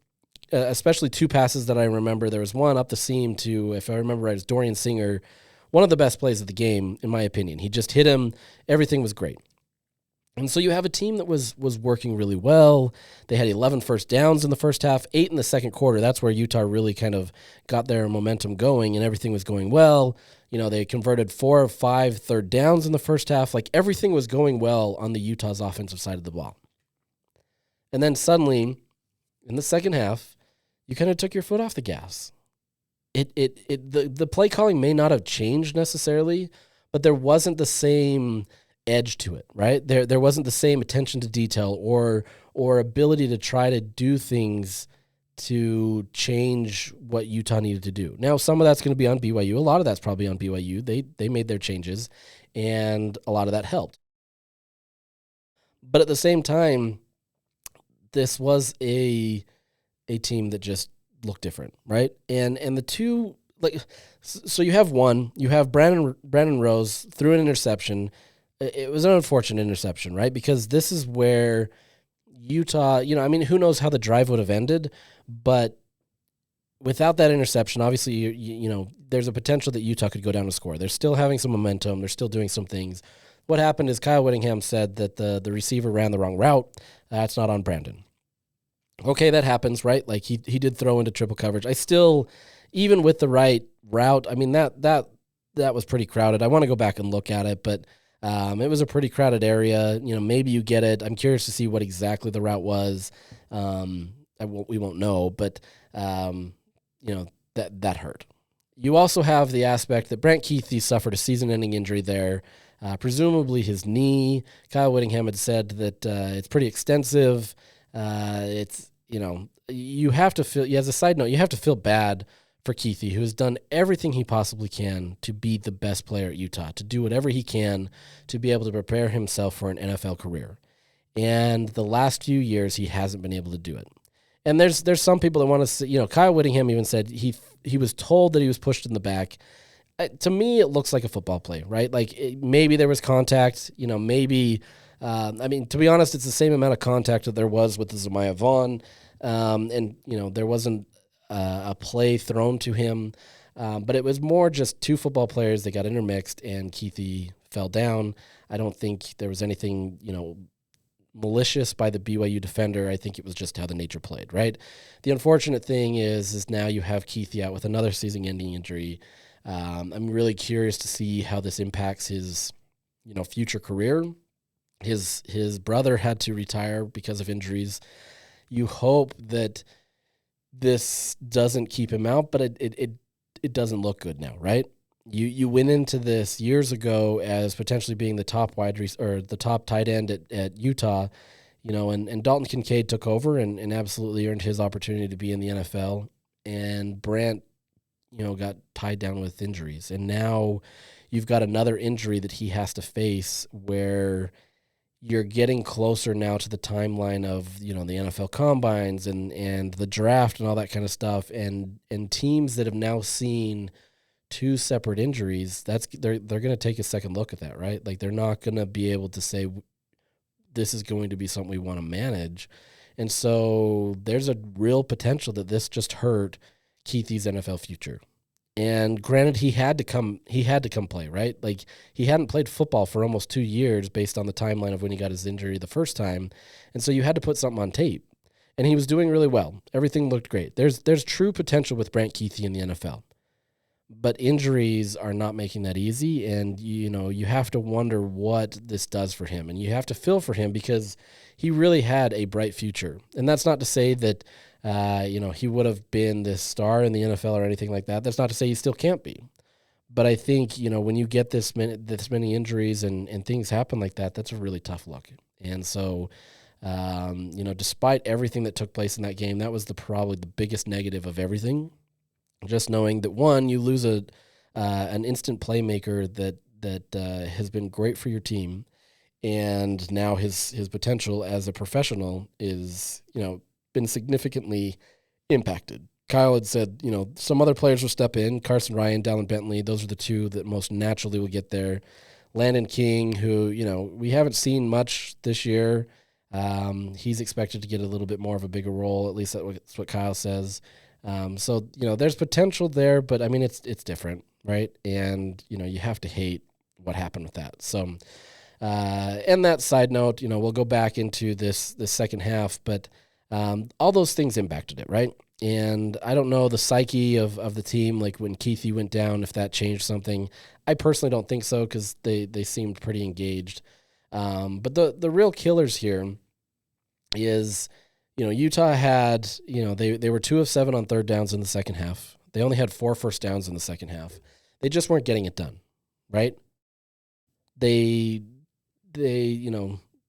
especially 2 passes that I remember. There was one up the seam to, if I remember right, it was Dorian Singer, one of the best plays of the game, in my opinion. He just hit him. Everything was great. And so you have a team that was working really well. They had 11 first downs in the first half, 8 in the second quarter. That's where Utah really kind of got their momentum going, and everything was going well. They converted 4 of 5 third downs in the first half. Like, everything was going well on the Utah's offensive side of the ball. And then suddenly, in the second half, you kind of took your foot off the gas. The play calling may not have changed necessarily, but there wasn't the same edge to it, right? There wasn't the same attention to detail or ability to try to do things to change what Utah needed to do. Now, some of that's going to be on BYU. A lot of that's probably on BYU. They made their changes, and a lot of that helped. But at the same time, this was a team that just looked different, right? And the two, like, so you have Brandon Rose threw an interception. It was an unfortunate interception, right? Because this is where Utah, who knows how the drive would have ended, but without that interception, obviously, there's a potential that Utah could go down to score. They're still having some momentum. They're still doing some things. What happened is Kyle Whittingham said that the receiver ran the wrong route. That's not on Brandon. Okay, that happens, right? Like, he did throw into triple coverage. I still, even with the right route, that was pretty crowded. I want to go back and look at it, but it was a pretty crowded area. Maybe you get it. I'm curious to see what exactly the route was. We won't know, but that hurt. You also have the aspect that Brant Keithy suffered a season-ending injury there, presumably his knee. Kyle Whittingham had said that it's pretty extensive. You have to feel, as a side note, you have to feel bad for Keithy, who has done everything he possibly can to be the best player at Utah, to do whatever he can to be able to prepare himself for an NFL career. And the last few years, he hasn't been able to do it. And there's some people that want to see, Kyle Whittingham even said he was told that he was pushed in the back. To me, it looks like a football play, right? Like, maybe there was contact, maybe, to be honest, it's the same amount of contact that there was with the Zemiah Vaughn. There wasn't a play thrown to him, but it was more just 2 football players that got intermixed, and Keithy fell down. I don't think there was anything, malicious by the BYU defender. I think it was just how the nature played, right? The unfortunate thing is now you have Keithy out with another season-ending injury. I'm really curious to see how this impacts his, future career. His brother had to retire because of injuries. You hope that this doesn't keep him out, but it doesn't look good now, right? You went into this years ago as potentially being the top the top tight end at Utah, and Dalton Kincaid took over and absolutely earned his opportunity to be in the NFL. And Brant, got tied down with injuries, and now you've got another injury that he has to face, where you're getting closer now to the timeline of, the NFL combines and the draft and all that kind of stuff. And teams that have now seen 2 separate injuries, they're going to take a second look at that, right? Like, they're not going to be able to say, this is going to be something we want to manage. And so there's a real potential that this just hurt Keithy's NFL future. And granted, he had to come play, right? Like, he hadn't played football for almost 2 years based on the timeline of when he got his injury the first time. And so you had to put something on tape. And he was doing really well. Everything looked great. There's true potential with Brant Keithy in the NFL. But injuries are not making that easy, and you have to wonder what this does for him, and you have to feel for him because he really had a bright future. And that's not to say that he would have been this star in the NFL or anything like that. That's not to say he still can't be. But I think when you get this many injuries and things happen like that, that's a really tough look. And so despite everything that took place in that game, that was probably the biggest negative of everything. Just knowing that, one, you lose an instant playmaker that has been great for your team, and now his potential as a professional is been significantly impacted. Kyle had said, some other players will step in. Carson Ryan, Dallin Bentley, those are the two that most naturally will get there. Landon King, who, we haven't seen much this year. He's expected to get a little bit more of a bigger role, at least that's what Kyle says. So, there's potential there, but I mean, it's different, right? And, you have to hate what happened with that. So, and that side note, we'll go back into this second half, but all those things impacted it, right? And I don't know the psyche of the team, like when Keithy went down, if that changed something. I personally don't think so because they seemed pretty engaged. But the real killers here is, Utah had, they were 2 of 7 on third downs in the second half. They only had 4 first downs in the second half. They just weren't getting it done, right? They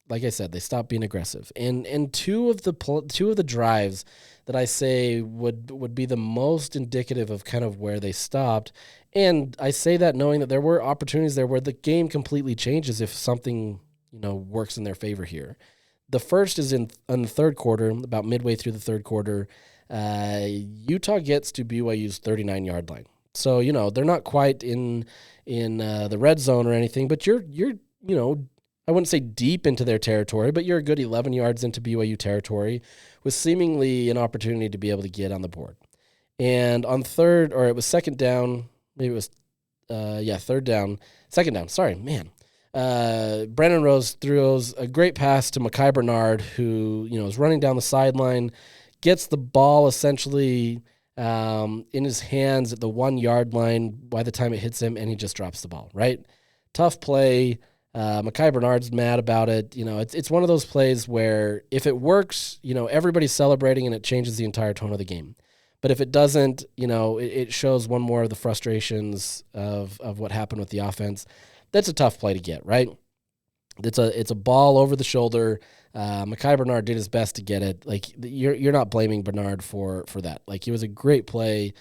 like I said, they stopped being aggressive. And two of the drives that I say would be the most indicative of kind of where they stopped. And I say that knowing that there were opportunities there where the game completely changes if something, works in their favor here. The first is in the third quarter, about midway through the third quarter. Utah gets to BYU's 39-yard line. So, they're not quite in the red zone or anything, but you're I wouldn't say deep into their territory, but you're a good 11 yards into BYU territory with seemingly an opportunity to be able to get on the board. And on second down, maybe it was, third down, second down, sorry, man. Brandon Rose throws a great pass to Mekhi Bernard, who, is running down the sideline, gets the ball essentially in his hands at the 1 yard line by the time it hits him, and he just drops the ball, right? Tough play. Mekhi Bernard's mad about it. It's one of those plays where if it works, everybody's celebrating and it changes the entire tone of the game. But if it doesn't, it shows one more of the frustrations of what happened with the offense. That's a tough play to get, right? It's a ball over the shoulder. Mekhi Bernard did his best to get it. Like, you're not blaming Bernard for that. Like, it was a great play.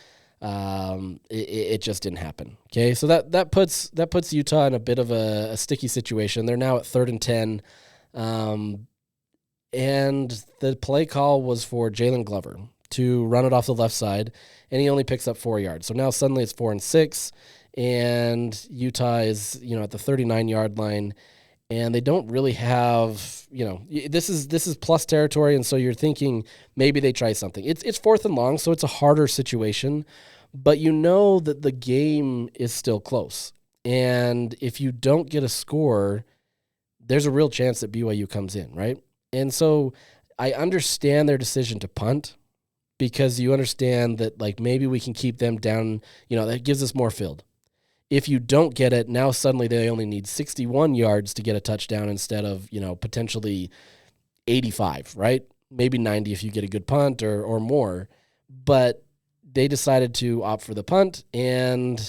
It just didn't happen. Okay, so that puts Utah in a bit of a sticky situation. They're now at 3rd and 10, and the play call was for Jalen Glover to run it off the left side, and he only picks up 4 yards. So now suddenly it's 4 and 6, and Utah is at the 39-yard line. And they don't really have, this is plus territory, and so you're thinking maybe they try something. It's 4th and long, so it's a harder situation, but that the game is still close. And if you don't get a score, there's a real chance that BYU comes in, right? And so I understand their decision to punt because you understand that, like, maybe we can keep them down, that gives us more field. If you don't get it, now suddenly they only need 61 yards to get a touchdown instead of, potentially 85, right? Maybe 90 if you get a good punt or more. But they decided to opt for the punt, and,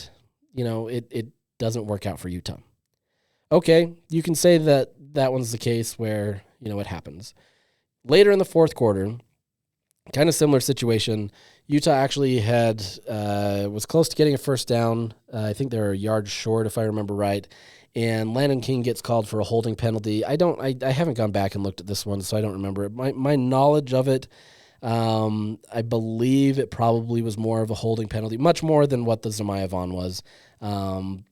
it doesn't work out for Utah. Okay, you can say that one's the case where, it happens. Later in the fourth quarter, kind of similar situation. Utah actually was close to getting a first down. I think they were a yard short, if I remember right. And Landon King gets called for a holding penalty. I haven't gone back and looked at this one, so I don't remember it. My knowledge of it, I believe it probably was more of a holding penalty, much more than what the Zemiah Vaughn was. I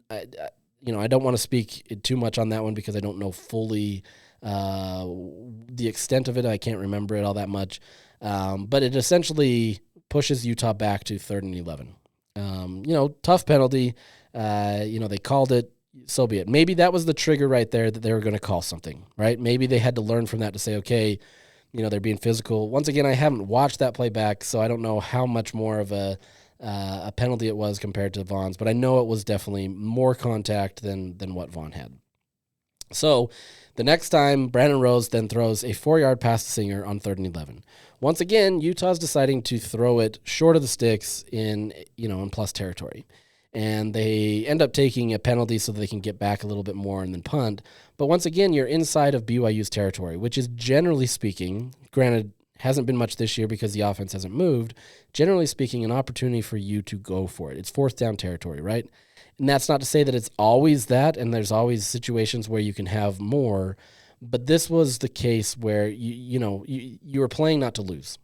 don't want to speak too much on that one because I don't know fully the extent of it. I can't remember it all that much. But it essentially pushes Utah back to 3rd and 11. Tough penalty. They called it, so be it. Maybe that was the trigger right there that they were going to call something, right? Maybe they had to learn from that to say, okay, they're being physical. Once again, I haven't watched that play back, so I don't know how much more of a penalty it was compared to Vaughn's, but I know it was definitely more contact than what Vaughn had. So the next time, Brandon Rose then throws a 4-yard pass to Singer on 3rd and 11. Once again, Utah's deciding to throw it short of the sticks in plus territory. And they end up taking a penalty so that they can get back a little bit more and then punt. But once again, you're inside of BYU's territory, which is generally speaking, granted, hasn't been much this year because the offense hasn't moved, generally speaking, an opportunity for you to go for it. It's 4th down territory, right? And that's not to say that it's always that, and there's always situations where you can have more, but this was the case where you were playing not to lose.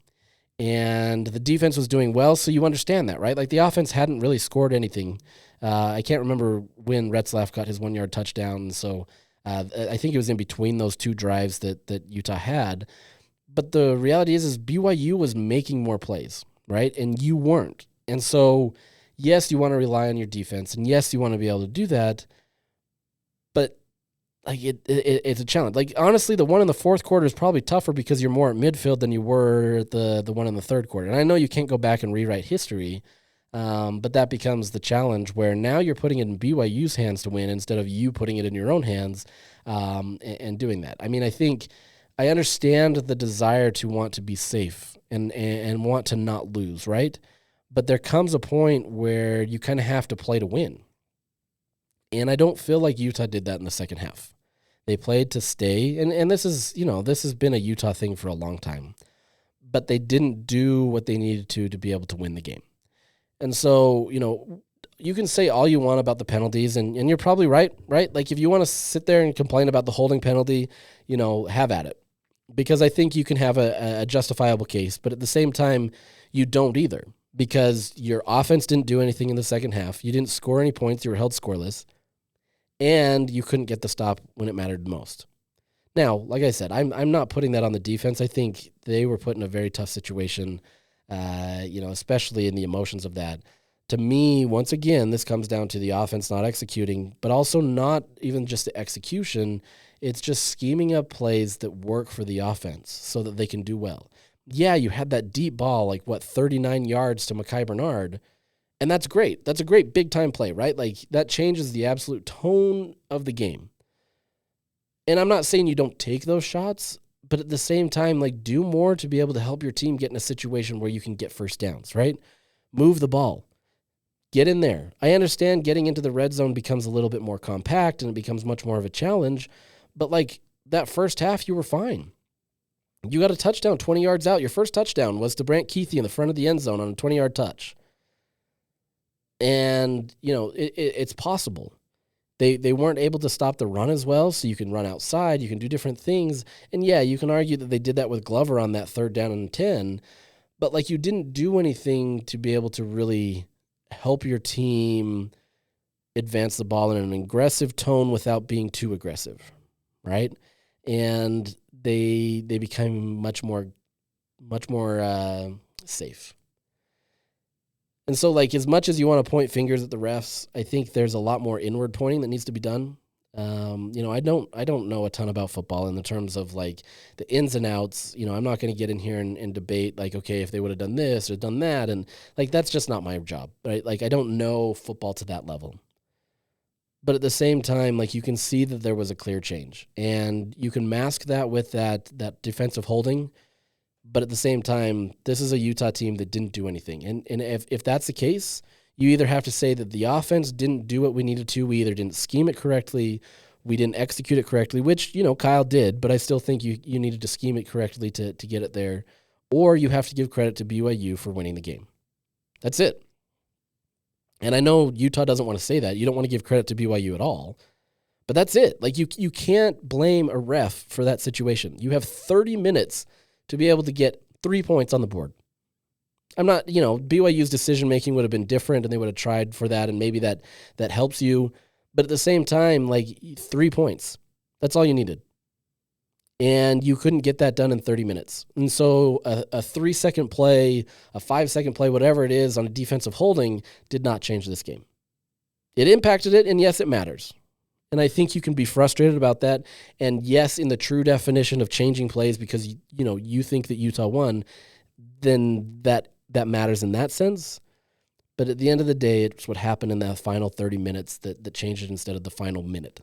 and the defense was doing well, so you understand that, right? Like, the offense hadn't really scored anything. I can't remember when Retzlaff got his 1-yard touchdown, so I think it was in between those two drives that Utah had. But the reality is BYU was making more plays, right? And you weren't. And so, yes, you want to rely on your defense, and yes, you want to be able to do that, but like it's a challenge. Like, honestly, the one in the fourth quarter is probably tougher because you're more at midfield than you were the one in the third quarter. And I know you can't go back and rewrite history, but that becomes the challenge where now you're putting it in BYU's hands to win instead of you putting it in your own hands and doing that. I mean, I think I understand the desire to want to be safe and want to not lose, right? But there comes a point where you kind of have to play to win. And I don't feel like Utah did that in the second half. They played to stay, and this is, this has been a Utah thing for a long time. But they didn't do what they needed to be able to win the game. And so, you can say all you want about the penalties, and you're probably right? Like, if you want to sit there and complain about the holding penalty, have at it. Because I think you can have a justifiable case, but at the same time, you don't either. Because your offense didn't do anything in the second half. You didn't score any points. You were held scoreless. And you couldn't get the stop when it mattered most. Now, like I said, I'm not putting that on the defense. I think they were put in a very tough situation, especially in the emotions of that. To me, once again, this comes down to the offense not executing, but also not even just the execution. It's just scheming up plays that work for the offense so that they can do well. Yeah, you had that deep ball, 39 yards to Mekhi Bernard, and that's great. That's a great big-time play, right? Like, that changes the absolute tone of the game. And I'm not saying you don't take those shots, but at the same time, do more to be able to help your team get in a situation where you can get first downs, right? Move the ball. Get in there. I understand getting into the red zone becomes a little bit more compact and it becomes much more of a challenge, but that first half, you were fine. You got a touchdown 20 yards out. Your first touchdown was to Brant Keithy in the front of the end zone on a 20-yard touch. And, it's possible. They weren't able to stop the run as well, so you can run outside, you can do different things. And, yeah, you can argue that they did that with Glover on that 3rd down and 10, but, you didn't do anything to be able to really help your team advance the ball in an aggressive tone without being too aggressive, right? And they became much more safe. And so, as much as you want to point fingers at the refs, I think there's a lot more inward pointing that needs to be done. I don't know a ton about football in the terms of the ins and outs. I'm not going to get in here and debate okay, if they would have done this or done that, and that's just not my job, right? I don't know football to that level. But at the same time, you can see that there was a clear change, and you can mask that with that defensive holding. But at the same time, this is a Utah team that didn't do anything. And if that's the case, you either have to say that the offense didn't do what we needed to. We either didn't scheme it correctly, we didn't execute it correctly, which, Kyle did, but I still think you needed to scheme it correctly to get it there. Or you have to give credit to BYU for winning the game. That's it. And I know Utah doesn't want to say that. You don't want to give credit to BYU at all. But that's it. You can't blame a ref for that situation. You have 30 minutes to be able to get 3 points on the board. I'm not, BYU's decision-making would have been different, and they would have tried for that, and maybe that helps you. But at the same time, 3 points. That's all you needed. And you couldn't get that done in 30 minutes. And so a 3-second play, a 5-second play, whatever it is on a defensive holding did not change this game. It impacted it, and yes, it matters. And I think you can be frustrated about that. And yes, in the true definition of changing plays because, you think that Utah won, then that matters in that sense. But at the end of the day, it's what happened in that final 30 minutes that changed it instead of the final minute.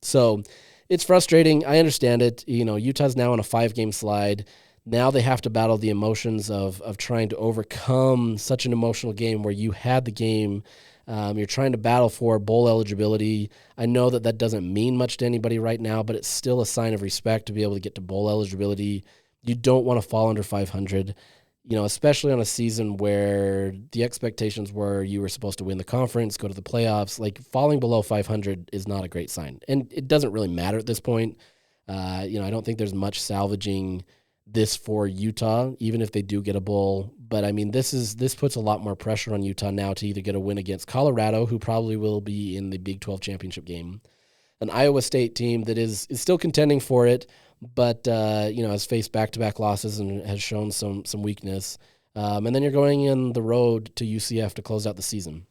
So it's frustrating. I understand it. Utah's now on a 5-game slide. Now they have to battle the emotions of trying to overcome such an emotional game where you had the game. You're trying to battle for bowl eligibility. I know that doesn't mean much to anybody right now, but it's still a sign of respect to be able to get to bowl eligibility. You don't want to fall under 500, especially on a season where the expectations were you were supposed to win the conference, go to the playoffs. Falling below 500 is not a great sign. And it doesn't really matter at this point. I don't think there's much salvaging this for Utah, even if they do get a bowl. But I mean, this puts a lot more pressure on Utah now to either get a win against Colorado, who probably will be in the Big 12 championship game, an Iowa State team that is still contending for it, but has faced back-to-back losses and has shown some weakness. And then you're going in the road to UCF to close out the season.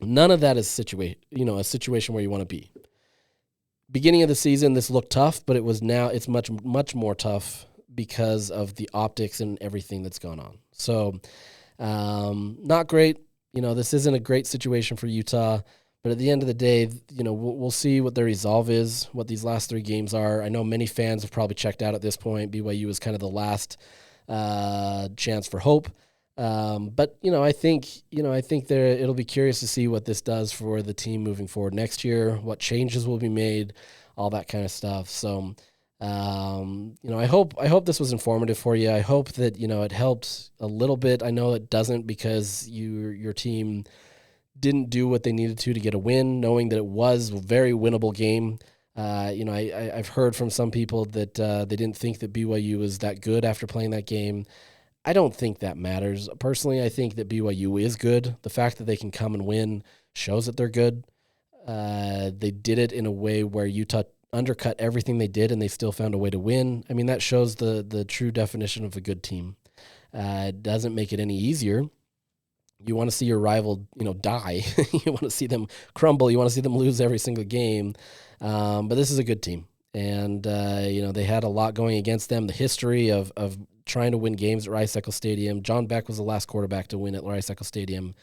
None of that is a situation where you want to be. Beginning of the season, this looked tough, but it's much, much more tough because of the optics and everything that's gone on. So, not great. This isn't a great situation for Utah, but at the end of the day, we'll see what their resolve is, what these last 3 games are. I know many fans have probably checked out at this point. BYU is kind of the last chance for hope. But I think it'll be curious to see what this does for the team moving forward next year, what changes will be made, all that kind of stuff. So, I hope this was informative for you. I hope that, it helped a little bit. I know it doesn't because your team didn't do what they needed to get a win, knowing that it was a very winnable game. I've heard from some people that they didn't think that BYU was that good after playing that game. I don't think that matters. Personally, I think that BYU is good. The fact that they can come and win shows that they're good. They did it in a way where Utah undercut everything they did, and they still found a way to win. I mean, that shows the true definition of a good team. It doesn't make it any easier. You want to see your rival, die. You want to see them crumble. You want to see them lose every single game. But this is a good team. And, they had a lot going against them. The history of trying to win games at Rice-Eccles Stadium. John Beck was the last quarterback to win at Rice-Eccles Stadium.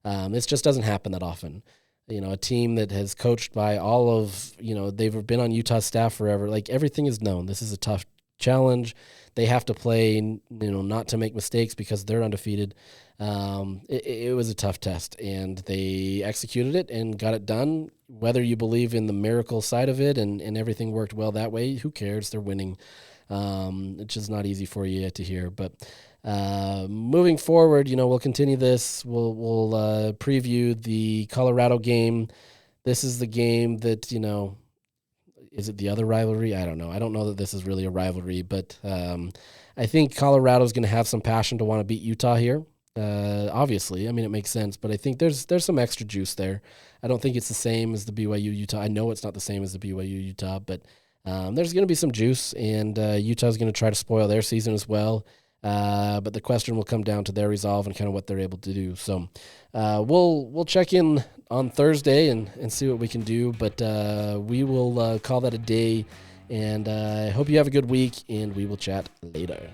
This just doesn't happen that often. A team that has coached by all of, they've been on Utah's staff forever. Like, everything is known. This is a tough challenge. They have to play, not to make mistakes because they're undefeated. It was a tough test, and they executed it and got it done. Whether you believe in the miracle side of it and everything worked well that way, who cares? They're winning. It's just not easy for you to hear. But moving forward, we'll continue this. We'll preview the Colorado game. This is the game that, is it the other rivalry? I don't know. I don't know that this is really a rivalry, but I think Colorado's going to have some passion to want to beat Utah here. Obviously, I mean, it makes sense, but I think there's some extra juice there. I don't think it's the same as the BYU-Utah. I know it's not the same as the BYU-Utah, but there's going to be some juice, and Utah's going to try to spoil their season as well. But the question will come down to their resolve and kind of what they're able to do. So we'll check in on Thursday and see what we can do, but we will call that a day, and I hope you have a good week, and we will chat later.